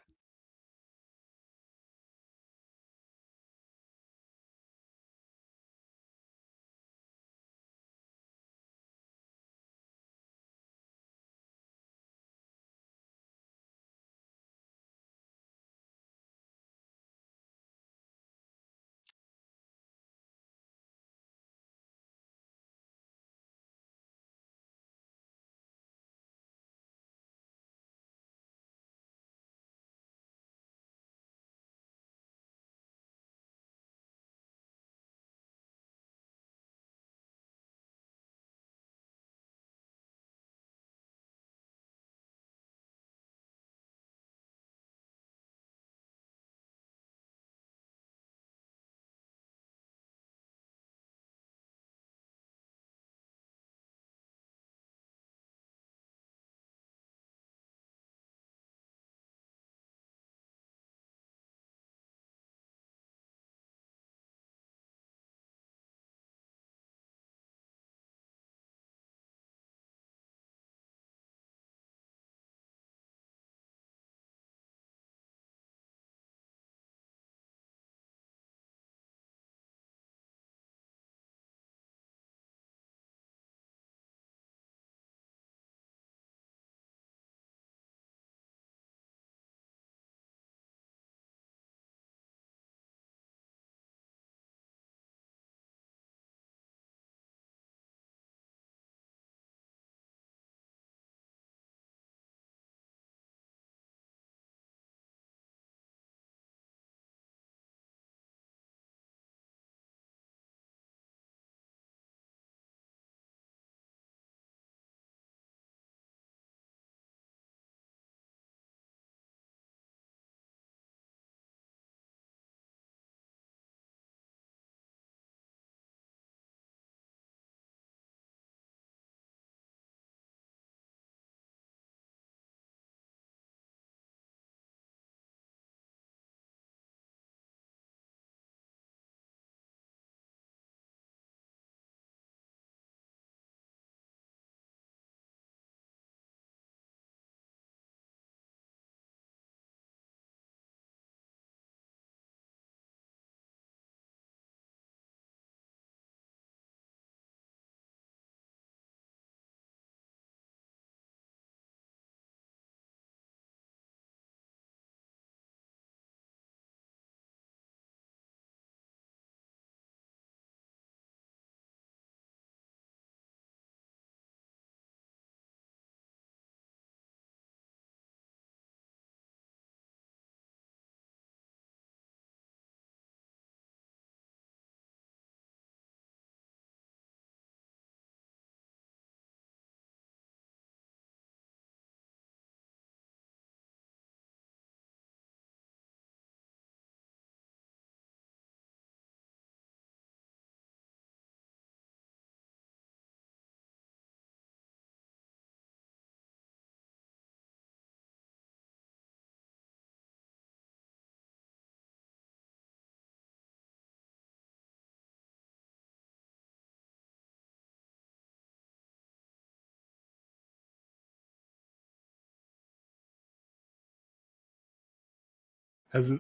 Has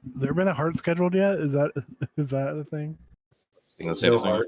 there been a heart scheduled yet? Is that a thing? Seeing the same thing.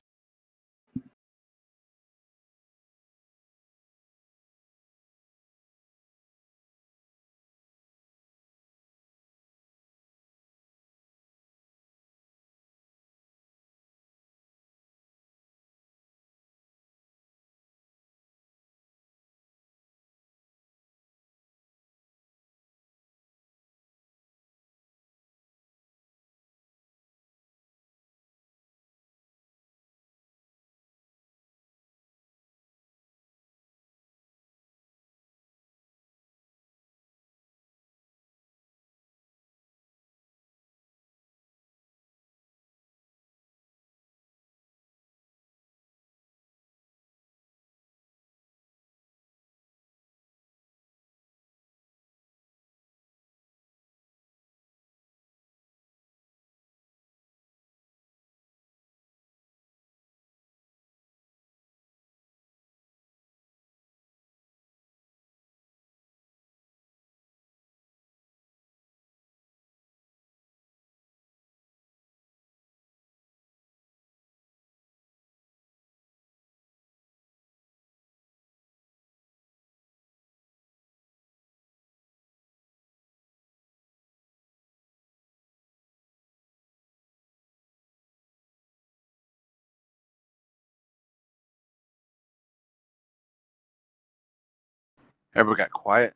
Everybody got quiet.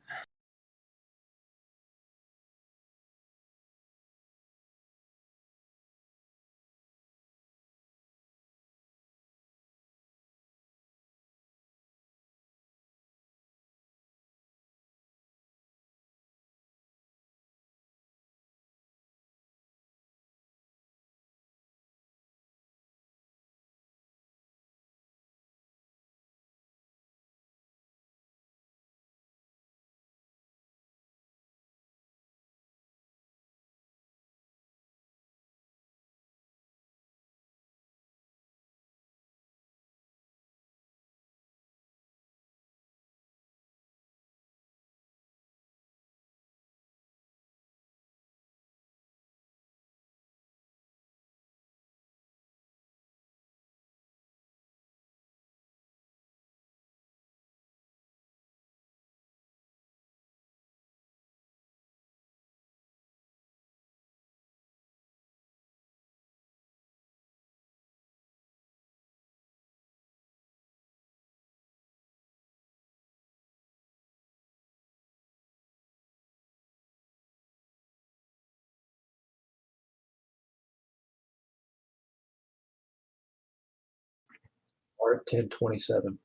Art 1027.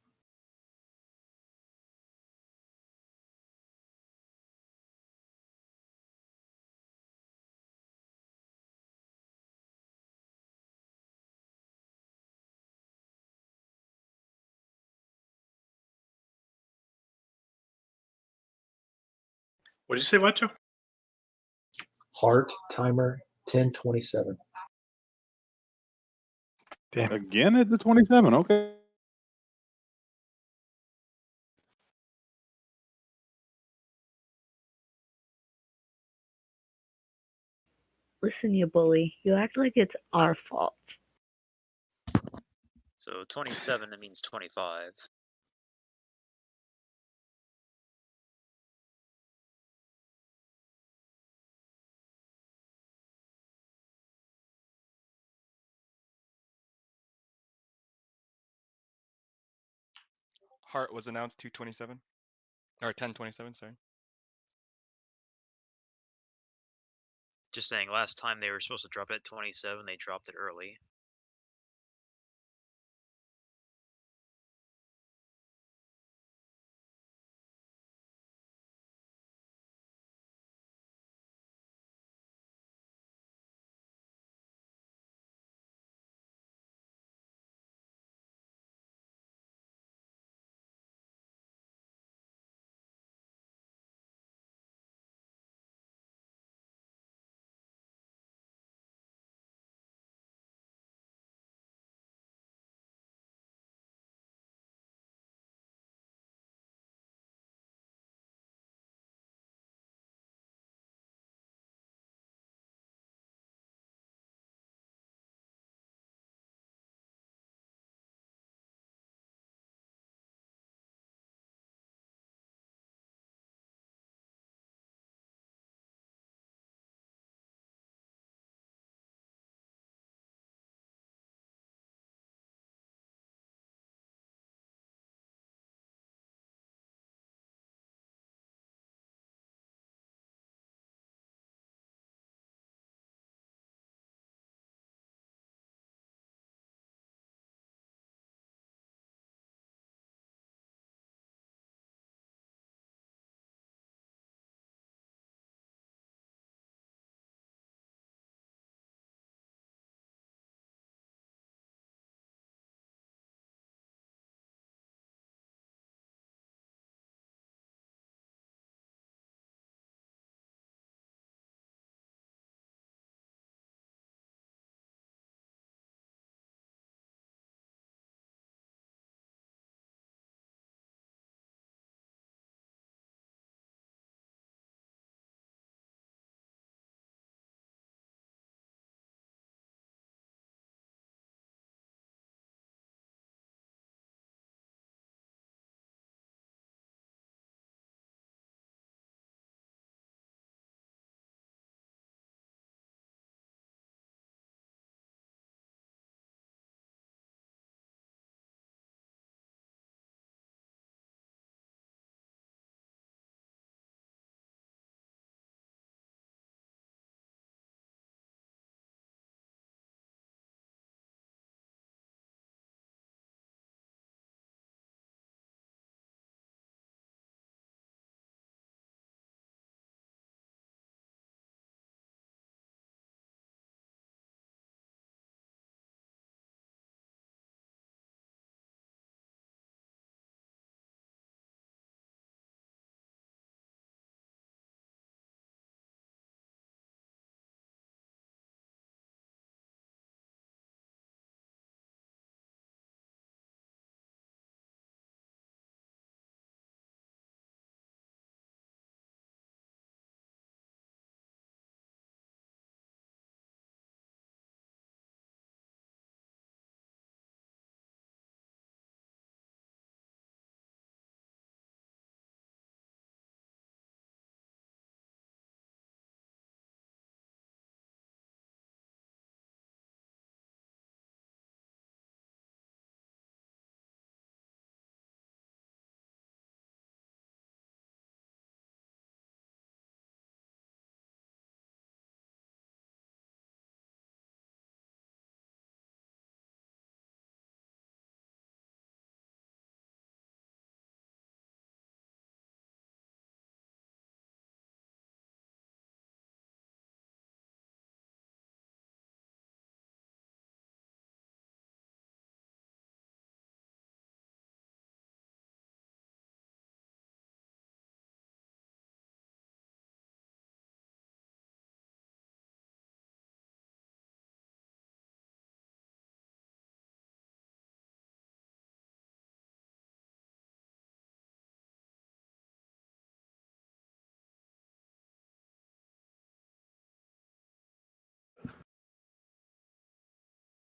What did you say, Macho? Heart timer 1027. Damn. Again at the 27. Okay. Listen, you bully. You act like it's our fault. So 27, it means 25. Heart was announced 227 or 1027. Sorry. Just saying, last time they were supposed to drop it at 27, they dropped it early.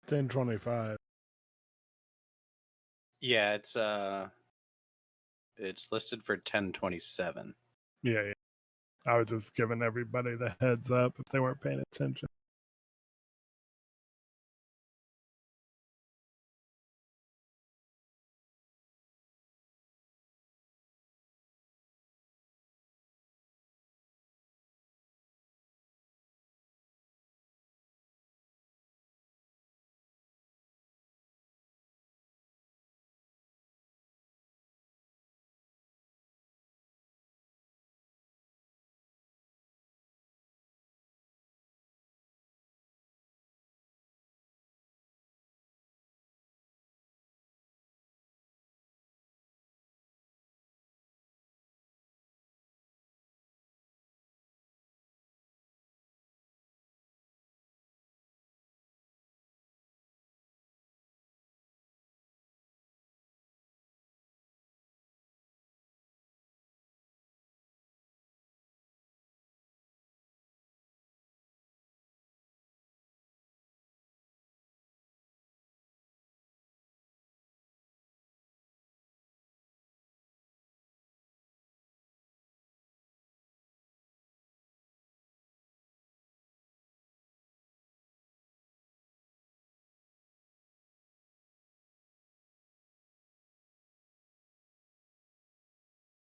10:25. Yeah, it's listed for 10:27. Yeah. I was just giving everybody the heads up if they weren't paying attention.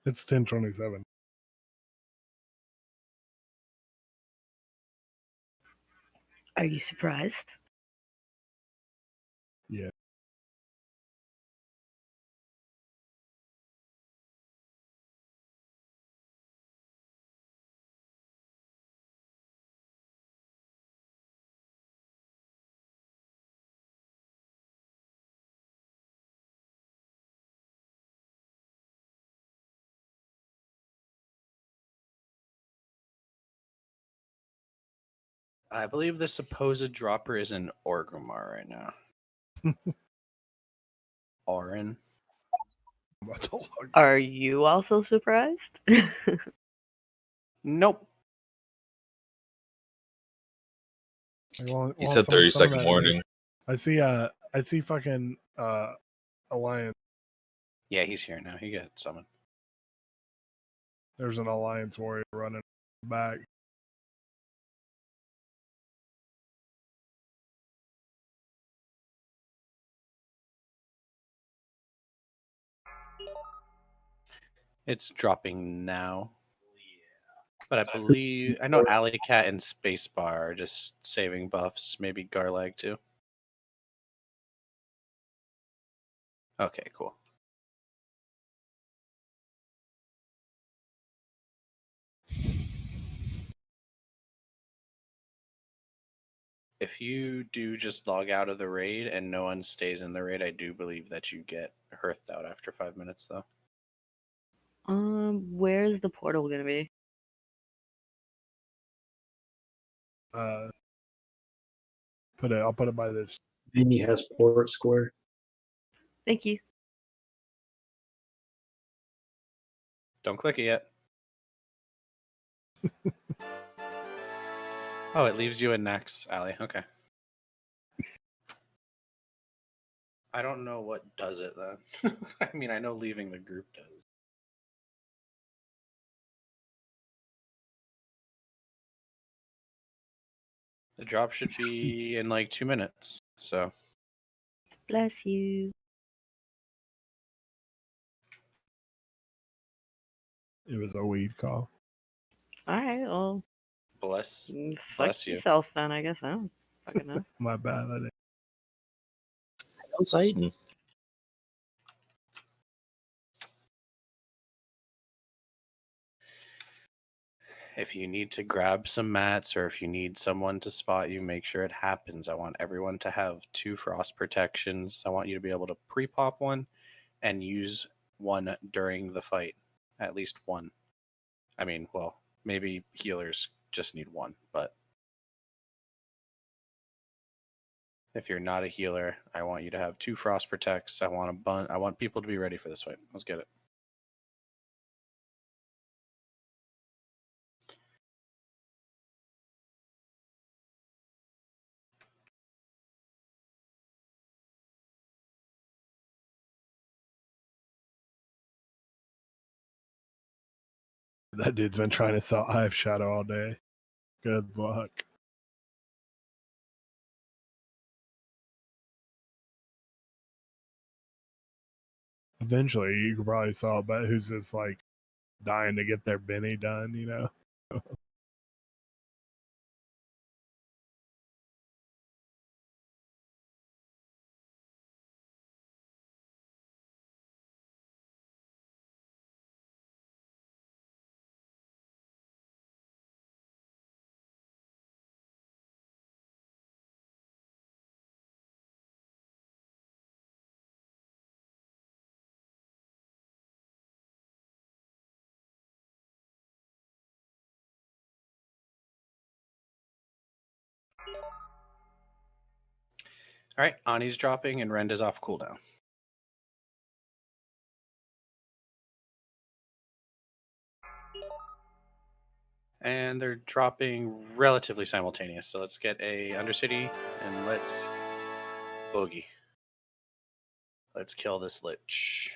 It's 10:27. Are you surprised? Yeah. I believe the supposed dropper is in Orgrimmar right now. Orin. Are you also surprised? Nope. He said 30-second warning. I see fucking Alliance. Yeah, he's here now. He got summoned. There's an Alliance warrior running back. It's dropping now. But I believe I know Alley Cat and Spacebar are just saving buffs. Maybe Garlag too. Okay, cool. If you do just log out of the raid and no one stays in the raid, I do believe that you get hearthed out after 5 minutes, though. Where's the portal gonna be? I'll put it by this. Vinny has Port Square. Thank you. Don't click it yet. Oh, it leaves you in Nax, Alley. Okay. I don't know what does it then. I mean, I know leaving the group does. The drop should be in like 2 minutes. So Bless you. It was a weed call. All right, well, bless fuck you. yourself then. I guess I don't fucking know. My bad. I didn't. How's Aiden? If you need to grab some mats or if you need someone to spot you, make sure it happens. I want everyone to have 2 frost protections. I want you to be able to pre-pop one and use one during the fight. At least one. I mean, well, maybe healers just need one, but if you're not a healer, I want you to have 2 frost protects. I want people to be ready for this fight. Let's get it. That dude's been trying to sell Eye of Shadow all day. Good luck. Eventually, you could probably sell it, but who's just like dying to get their Benny done, you know? All right, Ani's dropping and Rend is off cooldown. And they're dropping relatively simultaneous. So let's get a Undercity and let's boogie. Let's kill this Lich.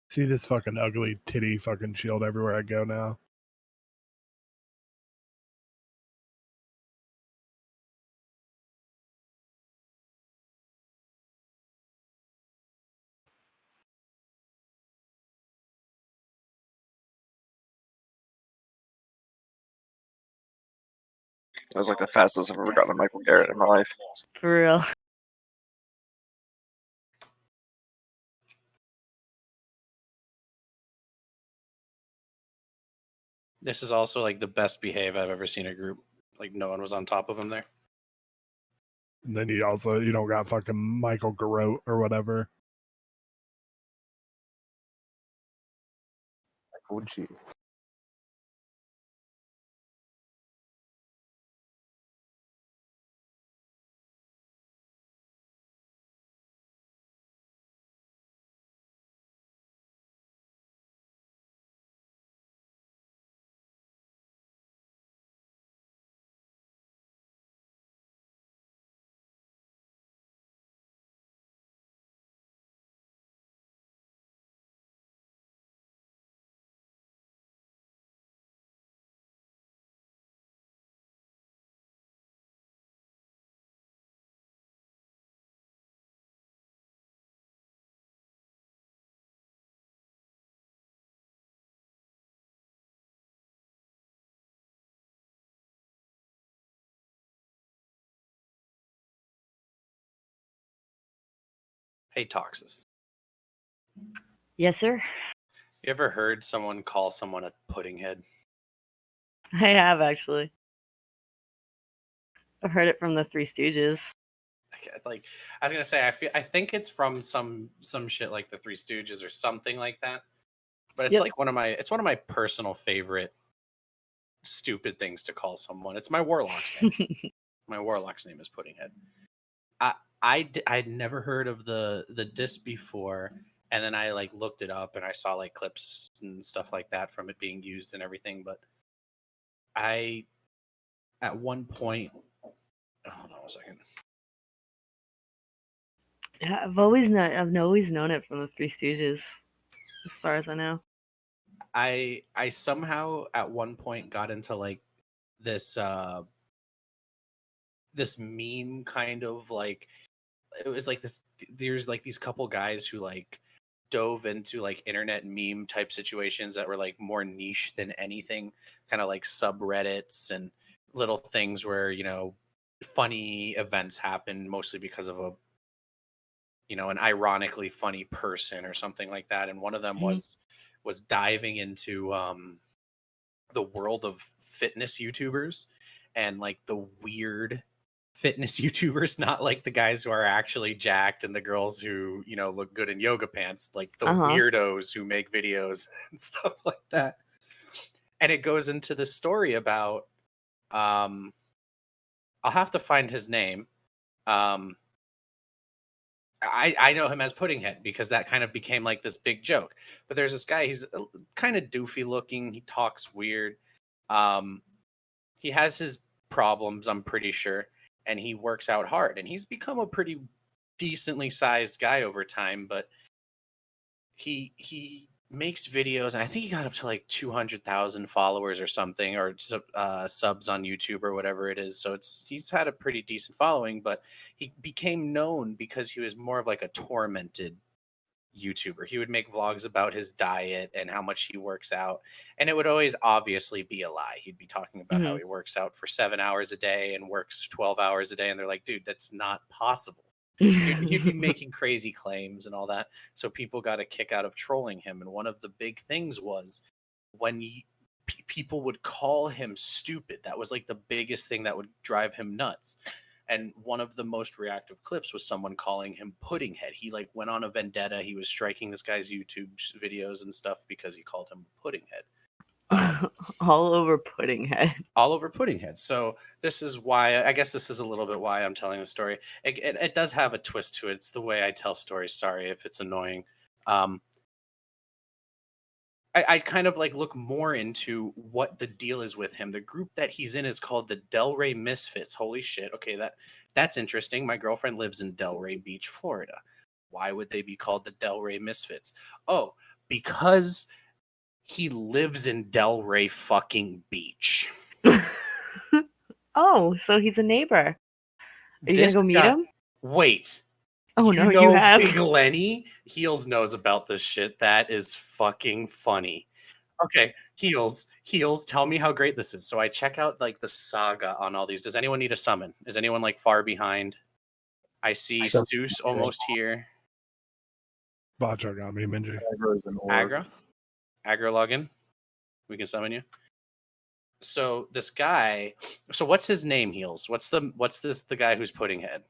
See this fucking ugly titty fucking shield everywhere I go now. That was like the fastest I've ever gotten a Michael Garrett in my life. For real. This is also like the best behave I've ever seen a group. Like no one was on top of him there. And then you don't got fucking Michael Garrett or whatever. Michael G. Hey, Toxus. Yes, sir. You ever heard someone call someone a pudding head? I have actually. I've heard it from the Three Stooges. Like I was gonna say, I think it's from some shit like the Three Stooges or something like that. But it's like one of my personal favorite stupid things to call someone. It's my warlock's name. My warlock's name is Puddinghead. I'd never heard of the disc before, and then I like looked it up and I saw like clips and stuff like that from it being used and everything. But I, at one point, hold on a second. Yeah, I've always known it from the Three Stooges, as far as I know. I somehow at one point got into like this this meme kind of like, it was like this, there's like these couple guys who like dove into like internet meme type situations that were like more niche than anything, kind of like subreddits and little things where, you know, funny events happen mostly because of a, you know, an ironically funny person or something like that. And one of them was diving into the world of fitness YouTubers and like the weird fitness YouTubers, not like the guys who are actually jacked and the girls who, you know, look good in yoga pants, like the weirdos who make videos and stuff like that. And it goes into the story about I'll have to find his name. I know him as Puddinghead because that kind of became like this big joke. But there's this guy, he's kind of doofy looking. He talks weird. He has his problems, I'm pretty sure, and he works out hard. And he's become a pretty decently sized guy over time, but he makes videos, and I think he got up to like 200,000 followers or something, or subs on YouTube or whatever it is. So he's had a pretty decent following, but he became known because he was more of like a tormented YouTuber. He would make vlogs about his diet and how much he works out, and it would always obviously be a lie. He'd be talking about how he works out for 7 hours a day and works 12 hours a day, and they're like, dude, that's not possible. He'd be making crazy claims and all that. So people got a kick out of trolling him. And one of the big things was when people would call him stupid. That was like the biggest thing that would drive him nuts. And one of the most reactive clips was someone calling him Puddinghead. He like went on a vendetta. He was striking this guy's YouTube videos and stuff because he called him Puddinghead. All over Puddinghead. All over Puddinghead. So this is why, I guess this is a little bit why I'm telling the story. It does have a twist to it. It's the way I tell stories. Sorry if it's annoying. I kind of like look more into what the deal is with him. The group that he's in is called the Delray Misfits. Holy shit. Okay, that's interesting. My girlfriend lives in Delray Beach, Florida. Why would they be called the Delray Misfits? Oh, because he lives in Delray fucking Beach. Oh, so he's a neighbor. Are you gonna go meet him? Wait. Oh no, you have. Big Lenny? Heels knows about this shit. That is fucking funny. Okay, Heels, tell me how great this is. So I check out like the saga on all these. Does anyone need a summon? Is anyone like far behind? I see Stu's almost here. Botcha got me, Minji. Agra login. We can summon you. So this guy. So what's his name? Heels. What's the guy who's Puddinghead?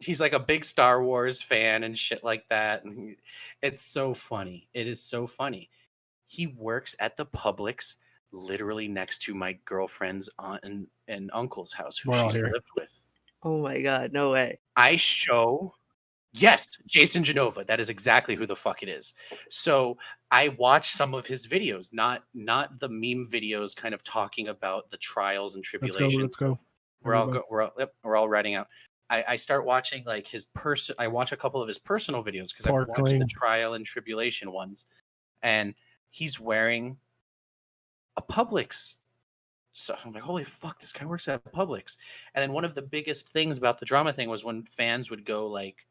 He's like a big Star Wars fan and shit like that. And it's so funny. It is so funny. He works at the Publix, literally next to my girlfriend's aunt and uncle's house, who she's lived with. Oh my god, no way. Yes, Jason Genova. That is exactly who the fuck it is. So I watch some of his videos, not the meme videos, kind of talking about the trials and tribulations. Let's go. We're all writing out. I start watching like I watch a couple of his personal videos because I've watched the trial and tribulation ones, and he's wearing a Publix. So I'm like, holy fuck, this guy works at Publix. And then one of the biggest things about the drama thing was when fans would go like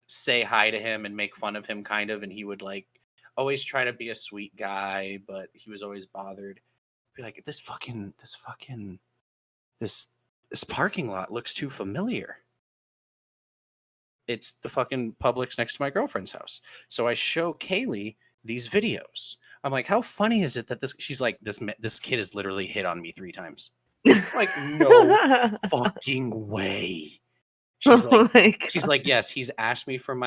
say hi to him and make fun of him kind of, and he would like always try to be a sweet guy, but he was always bothered. Be like, this parking lot looks too familiar. It's the fucking Publix next to my girlfriend's house. So I show Kaylee these videos. I'm like, how funny is it that she's like, this kid has literally hit on me 3 times. Like, no fucking way. She's like, yes, he's asked me for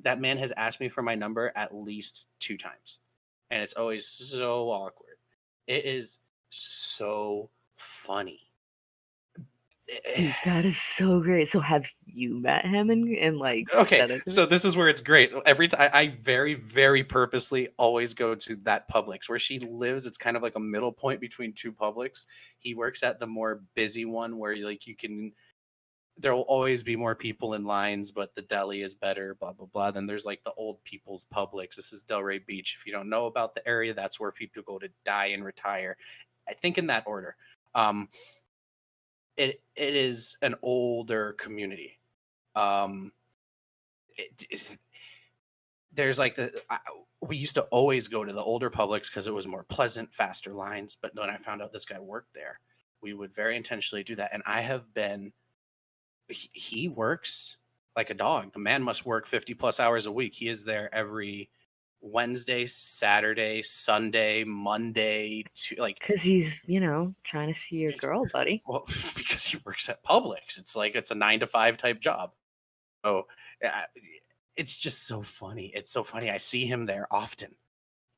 that man has asked me for my number at least 2 times. And it's always so awkward. It is so funny. Dude, that is so great. So have you met him and like okay, so this is where it's great. Every time I very, very purposely always go to that Publix where she lives. It's kind of like a middle point between 2 Publix. He works at the more busy one where like there will always be more people in lines, but the deli is better, blah blah blah. Then there's like the old people's Publix. This is Delray Beach. If you don't know about the area, that's where people go to die and retire. I think in that order. It is an older community. There's like we used to always go to the older Publix because it was more pleasant, faster lines. But when I found out this guy worked there, we would very intentionally do that. And I have been. He works like a dog. The man must work 50 plus hours a week. He is there every Wednesday, Saturday, Sunday, Monday, because he's trying to see your girl, buddy. Well, because he works at Publix. It's like it's a 9 to 5 type job. So it's just so funny. It's so funny. I see him there often.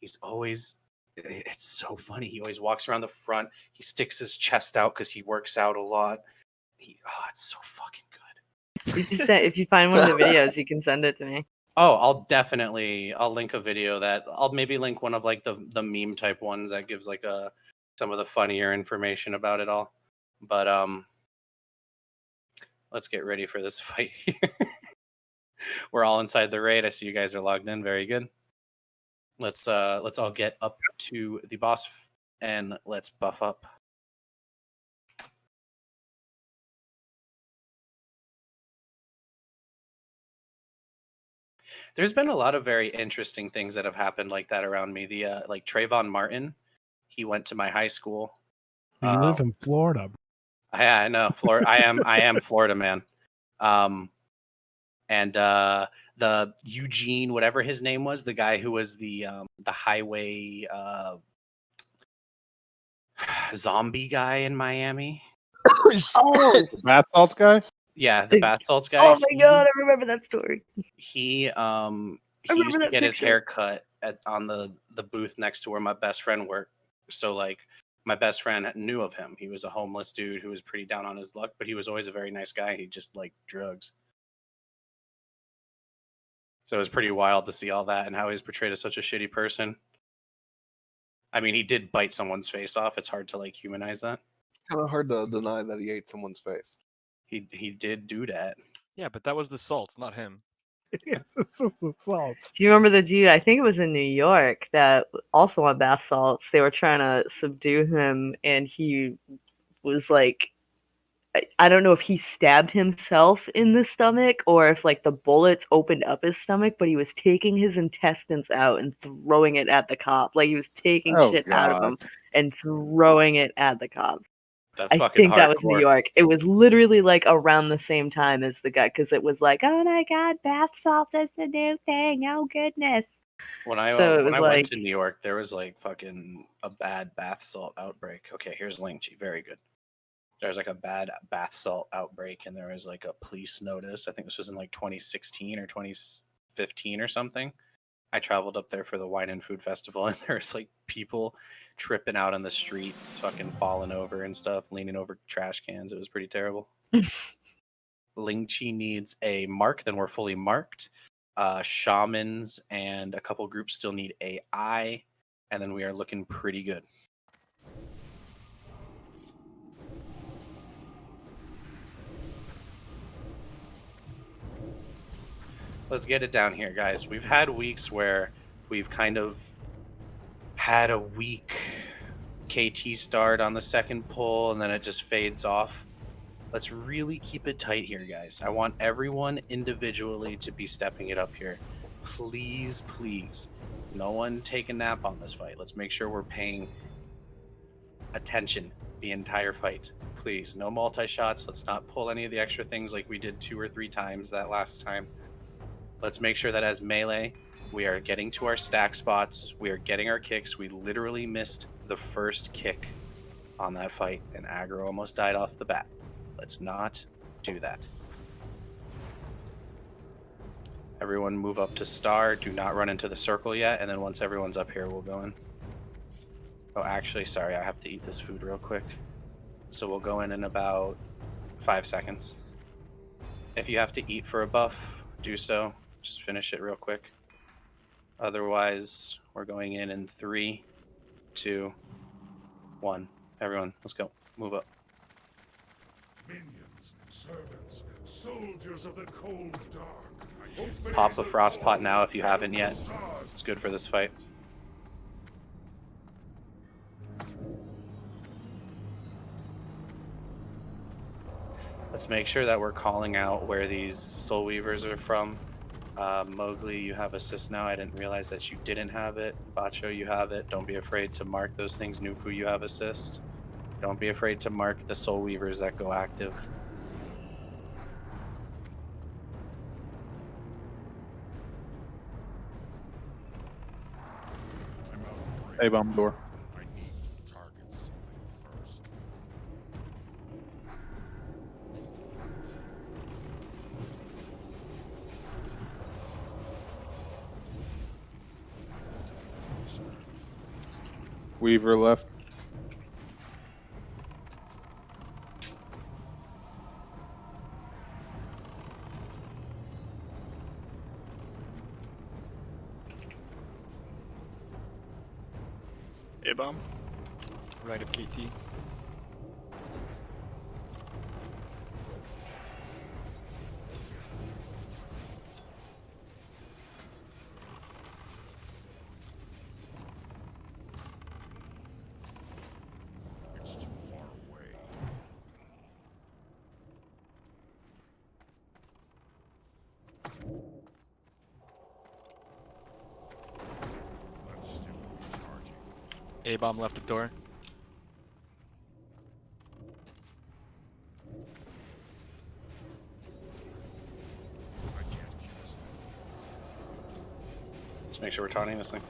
He's always It's so funny. He always walks around the front. He sticks his chest out because he works out a lot. It's so fucking good. If you find one of the videos, you can send it to me. Oh, I'll link a video that I'll maybe link one of like the meme type ones that gives like some of the funnier information about it all. But let's get ready for this fight here. We're all inside the raid. I see you guys are logged in. Very good. Let's all get up to the boss and let's buff up. There's been a lot of very interesting things that have happened like that around me. The like Trayvon Martin, he went to my high school. You live in Florida. I know, Florida. I am Florida man. And the Eugene, whatever his name was, the guy who was the highway zombie guy in Miami. Oh, the bath salts guy. Yeah, the bath salts guy. Oh my god, I remember that story. He used remember to that get his picture. hair cut on the booth next to where my best friend worked. So like my best friend knew of him. He was a homeless dude who was pretty down on his luck, but he was always a very nice guy. He just liked drugs. So it was pretty wild to see all that and how he was portrayed as such a shitty person. I mean, he did bite someone's face off. It's hard to like humanize that. Kind of hard to deny that he ate someone's face. He did do that. Yeah, but that was the salts, not him. Yes, it's just the salts. Do you remember the dude? I think it was in New York that also on bath salts. They were trying to subdue him, and he was like, I don't know if he stabbed himself in the stomach or if like the bullets opened up his stomach, but he was taking his intestines out and throwing it at the cop. Like he was taking shit out of him and throwing it at the cops. That's I fucking think that was New hardcore. York. It was literally like around the same time as the guy, because it was like, oh my god, bath salts is the new thing. Oh goodness. When I So it was went like, to New York, there was like fucking a bad bath salt outbreak. Okay, here's Lingchi. Very good. There was like a bad bath salt outbreak, and there was like a police notice. I think this was in like 2016 or 2015 or something. I traveled up there for the Wine and Food Festival, and there was like people tripping out on the streets, fucking falling over and stuff, leaning over trash cans. It was pretty terrible. Lingchi needs a mark, then we're fully marked. Shamans and a couple groups still need AI, and then we are looking pretty good. Let's get it down here, guys. We've had weeks where we've kind of had a weak KT start on the second pull, and then it just fades off. Let's really keep it tight here, guys. I want everyone individually to be stepping it up here. Please, please. No one take a nap on this fight. Let's make sure we're paying attention the entire fight. Please, no multi-shots. Let's not pull any of the extra things like we did 2 or 3 times that last time. Let's make sure that as melee, we are getting to our stack spots. We are getting our kicks. We literally missed the first kick on that fight, and aggro almost died off the bat. Let's not do that. Everyone move up to star. Do not run into the circle yet, and then once everyone's up here, we'll go in. Oh, actually, sorry, I have to eat this food real quick. So we'll go in about 5 seconds. If you have to eat for a buff, do so. Just finish it real quick. Otherwise, we're going in 3, 2, 1. Everyone, let's go. Move up. Minions, servants, soldiers of the cold dark. Pop a frost pot now if you haven't yet. It's good for this fight. Let's make sure that we're calling out where these soul weavers are from. Mowgli, you have assist now. I didn't realize that you didn't have it. Vacho, you have it. Don't be afraid to mark those things. Nufu, you have assist. Don't be afraid to mark the soul weavers that go active. Hey, bomb door. Weaver left. A-bomb. Right of KT. It's too far away. Let's still be charging. A-bomb left the door. I can't kill us. Let's make sure we're taunting this thing.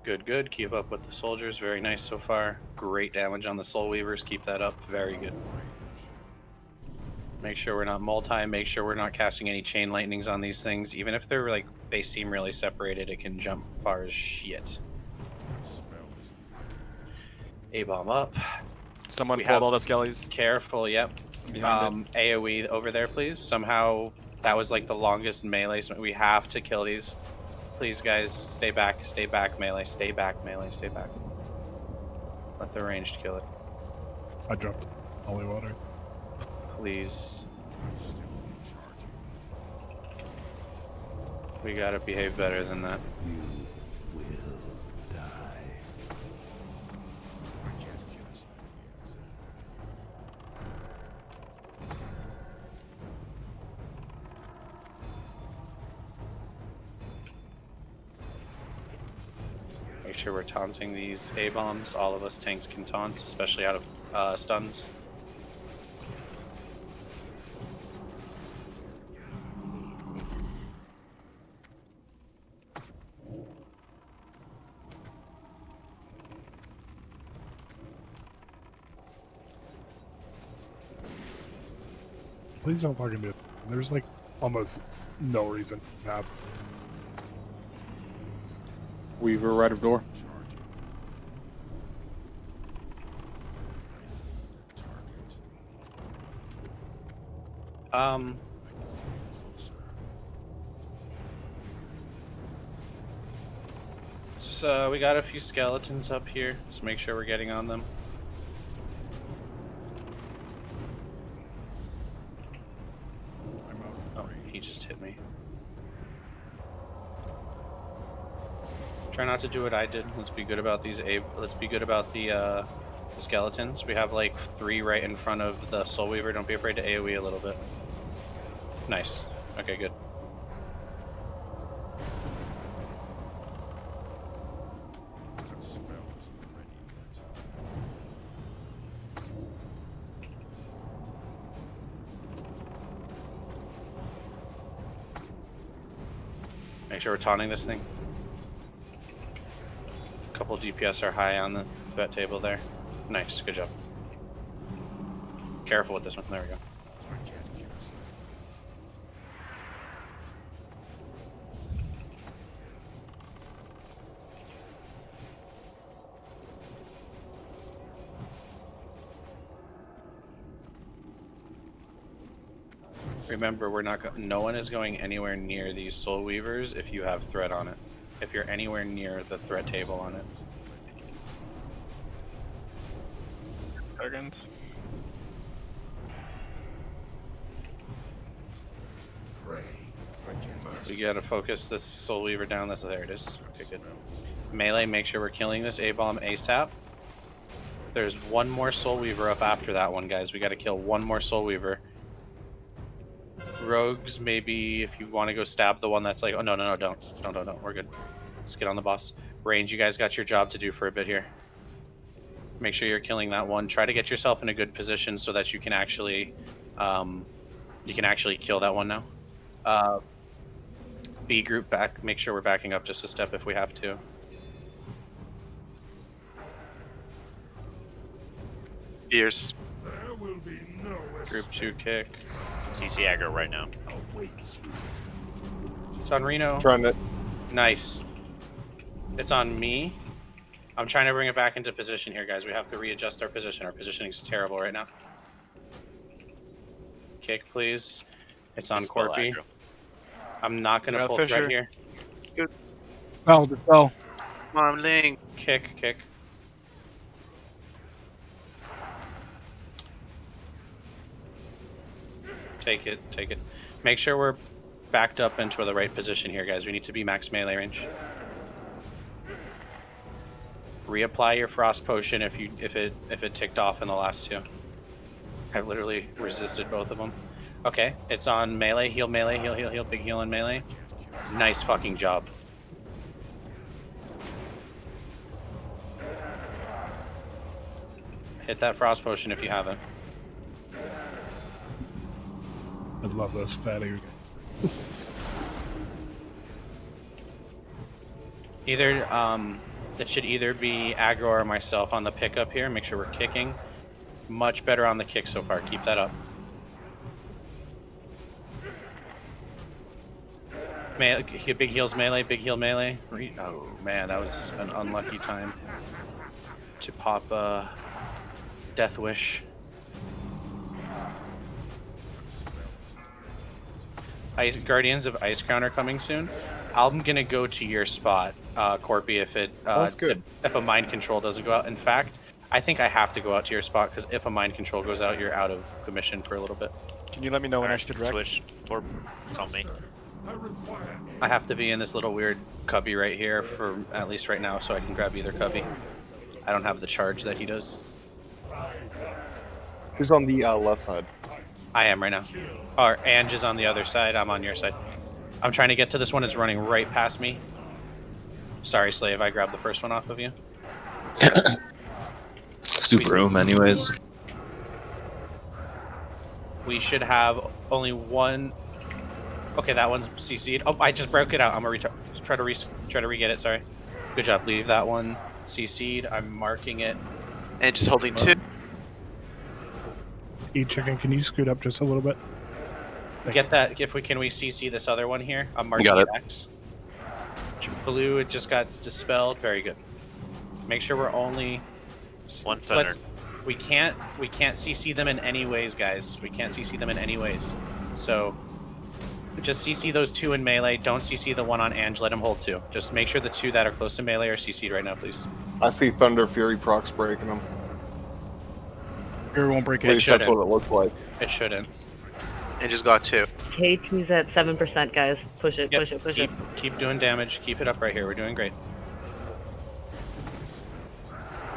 Good, good. Keep up with the soldiers. Very nice so far. Great damage on the Soul Weavers. Keep that up. Very good. Make sure we're not multi. Make sure we're not casting any chain lightnings on these things. Even if they're like, they seem really separated, it can jump far as shit. A-bomb up. Someone We pulled have- all the skellies. Careful, yep. Behind AoE over there, please. Somehow, that was like the longest melee. So we have to kill these. Please, guys, stay back, melee, stay back, melee, stay back. Let the ranged kill it. I dropped holy water. Please. We gotta behave better than that. Make sure we're taunting these A-bombs. All of us tanks can taunt, especially out of stuns. Please don't fucking do it. There's like almost no reason to have. Weaver right of door. So we got a few skeletons up here. Just make sure we're getting on them. Oh, he just hit me. Try not to do what I did. Let's be good about these. Let's be good about the skeletons. We have like 3 right in front of the Soul Weaver. Don't be afraid to AoE a little bit. Nice. Okay, good. Make sure we're taunting this thing. A couple DPS are high on the vet table there. Nice, good job. Careful with this one. There we go. Remember, we're not. No one is going anywhere near these Soul Weavers if you have threat on it. If you're anywhere near the threat table on it. Second. We gotta focus this Soul Weaver down. There it is. Okay, good. Melee, make sure we're killing this A-bomb ASAP. There's one more Soul Weaver up after that one, guys. We gotta kill one more Soul Weaver. Rogues, maybe if you want to go stab the one that's like, oh no, don't. We're good. Let's get on the boss. Range, you guys got your job to do for a bit here. Make sure you're killing that one. Try to get yourself in a good position so that you can actually kill that one now. B group back. Make sure we're backing up just a step if we have to. Ears. There will be no Group 2 kick. CC aggro right now. It's on Reno. Trying to. Nice. It's on me. I'm trying to bring it back into position here, guys. We have to readjust our position. Our positioning is terrible right now. Kick, please. It's on Corpy. I'm not going to pull threat here. Oh, oh. Come on, Ling. Kick, kick. Take it, take it. Make sure we're backed up into the right position here, guys. We need to be max melee range. Reapply your frost potion if it ticked off in the last two. I've literally resisted both of them. Okay, it's on melee, heal, big heal and melee. Nice fucking job. Hit that frost potion if you haven't. I love those fatty. Either it should either be aggro or myself on the pickup here. Make sure we're kicking. Much better on the kick so far. Keep that up. Melee, big heals melee, big heal melee. Oh man, that was an unlucky time to pop Death Wish. Guardians of Ice Crown are coming soon. I'm gonna go to your spot, Corpy, if it Sounds good. If a mind control doesn't go out. In fact, I think I have to go out to your spot because if a mind control goes out, you're out of commission for a little bit. Can you let me know when I should wreck? Switch, or tell me. I have to be in this little weird cubby right here for at least right now, so I can grab either cubby. I don't have the charge that he does. Who's on the left side? I am right now. Or Ange is on the other side. I'm on your side. I'm trying to get to this one. It's running right past me. Sorry, Slave. I grabbed the first one off of you. Super room, anyways. We should have only one. Okay, that one's CC'd. Oh, I just broke it out. I'm gonna try to re-get it. Sorry. Good job. Leave that one CC'd. I'm marking it. And just holding two. Eat chicken. Can you scoot up just a little bit? Get that. Can we CC this other one here? I'm marking got it. X. Blue. It just got dispelled. Very good. Make sure we're only. One center. We can't CC them in any ways, guys. We can't CC them in any ways. So just CC those two in melee. Don't CC the one on Ange. Let him hold two. Just make sure the two that are close to melee are CC'd right now, please. I see Thunder Fury procs breaking them. Fury won't break At it. least that's what it looked like. It shouldn't. And just got two. KT's at 7%, guys. Push it, Yep. push it, push it. Keep doing damage. Keep it up right here. We're doing great.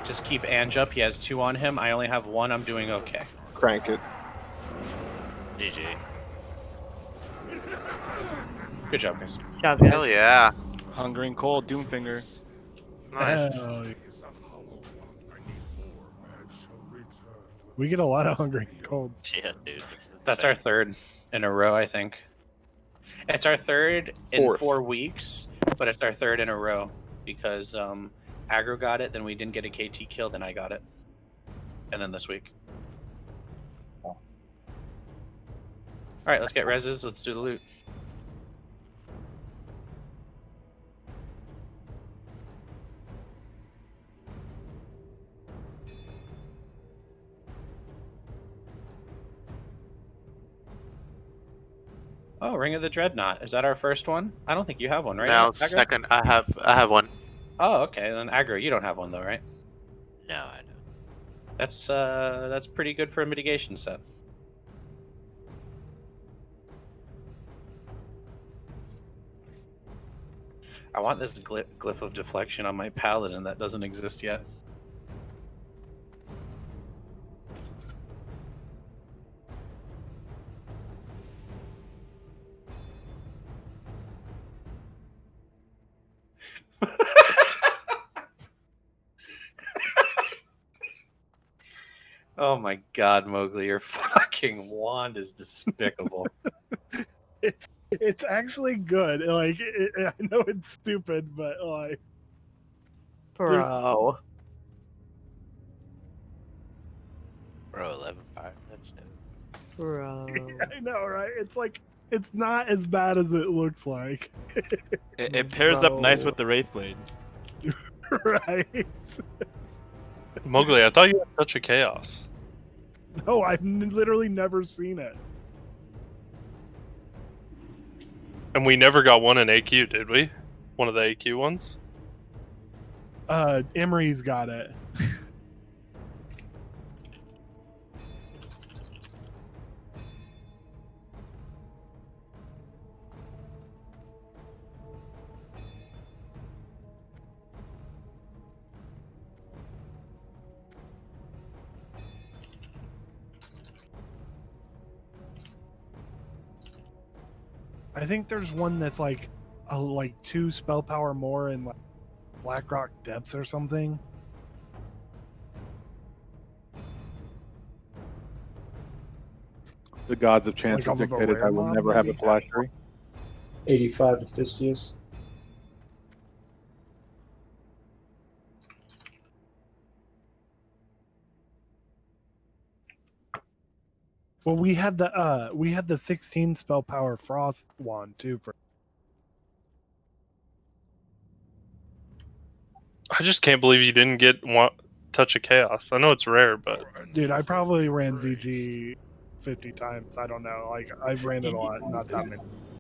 Just keep Ange up. He has two on him. I only have one. I'm doing okay. Crank it. GG. Good job, guys. Good job, guys. Hell yeah. Hungry and cold, Doomfinger. Nice. We get a lot of hungry colds. Yeah, dude. That's our third in a row, I think. It's our third in Fourth. 4 weeks, but it's our third in a row because Aggro got it, then we didn't get a KT kill, then I got it. And then this week. Alright, let's get reses. Let's do the loot. Oh, Ring of the Dreadnought. Is that our first one? I don't think you have one, right? Now Aggro? second, I have one. Oh, okay. Then Aggro, you don't have one though, right? No, I don't. That's pretty good for a mitigation set. I want this glyph of deflection on my paladin that doesn't exist yet. Oh my god, Mowgli, your fucking wand is despicable. It's actually good. Like I know it's stupid, but like, Bro. Bro, 11-5. That's it. Bro. I know, right? It's like it's not as bad as it looks like. It pairs up nice Bro. with the Wraithblade. Right. Mowgli, I thought you had Touch of Chaos. No, I've literally never seen it. And we never got one in AQ, did we? One of the AQ ones? Emery's got it. I think there's one that's like 2 spell power more in like Blackrock Depths or something. The gods of chance Like have off of a dictated rare I will mob, never have a maybe? phylactery. 85 to Fistius. Well, we had the 16 spell power frost wand too for. I just can't believe you didn't get Touch of Chaos. I know it's rare, but Dude, I probably ran ZG 50 times. I don't know. Like I've ran it a lot, not that many.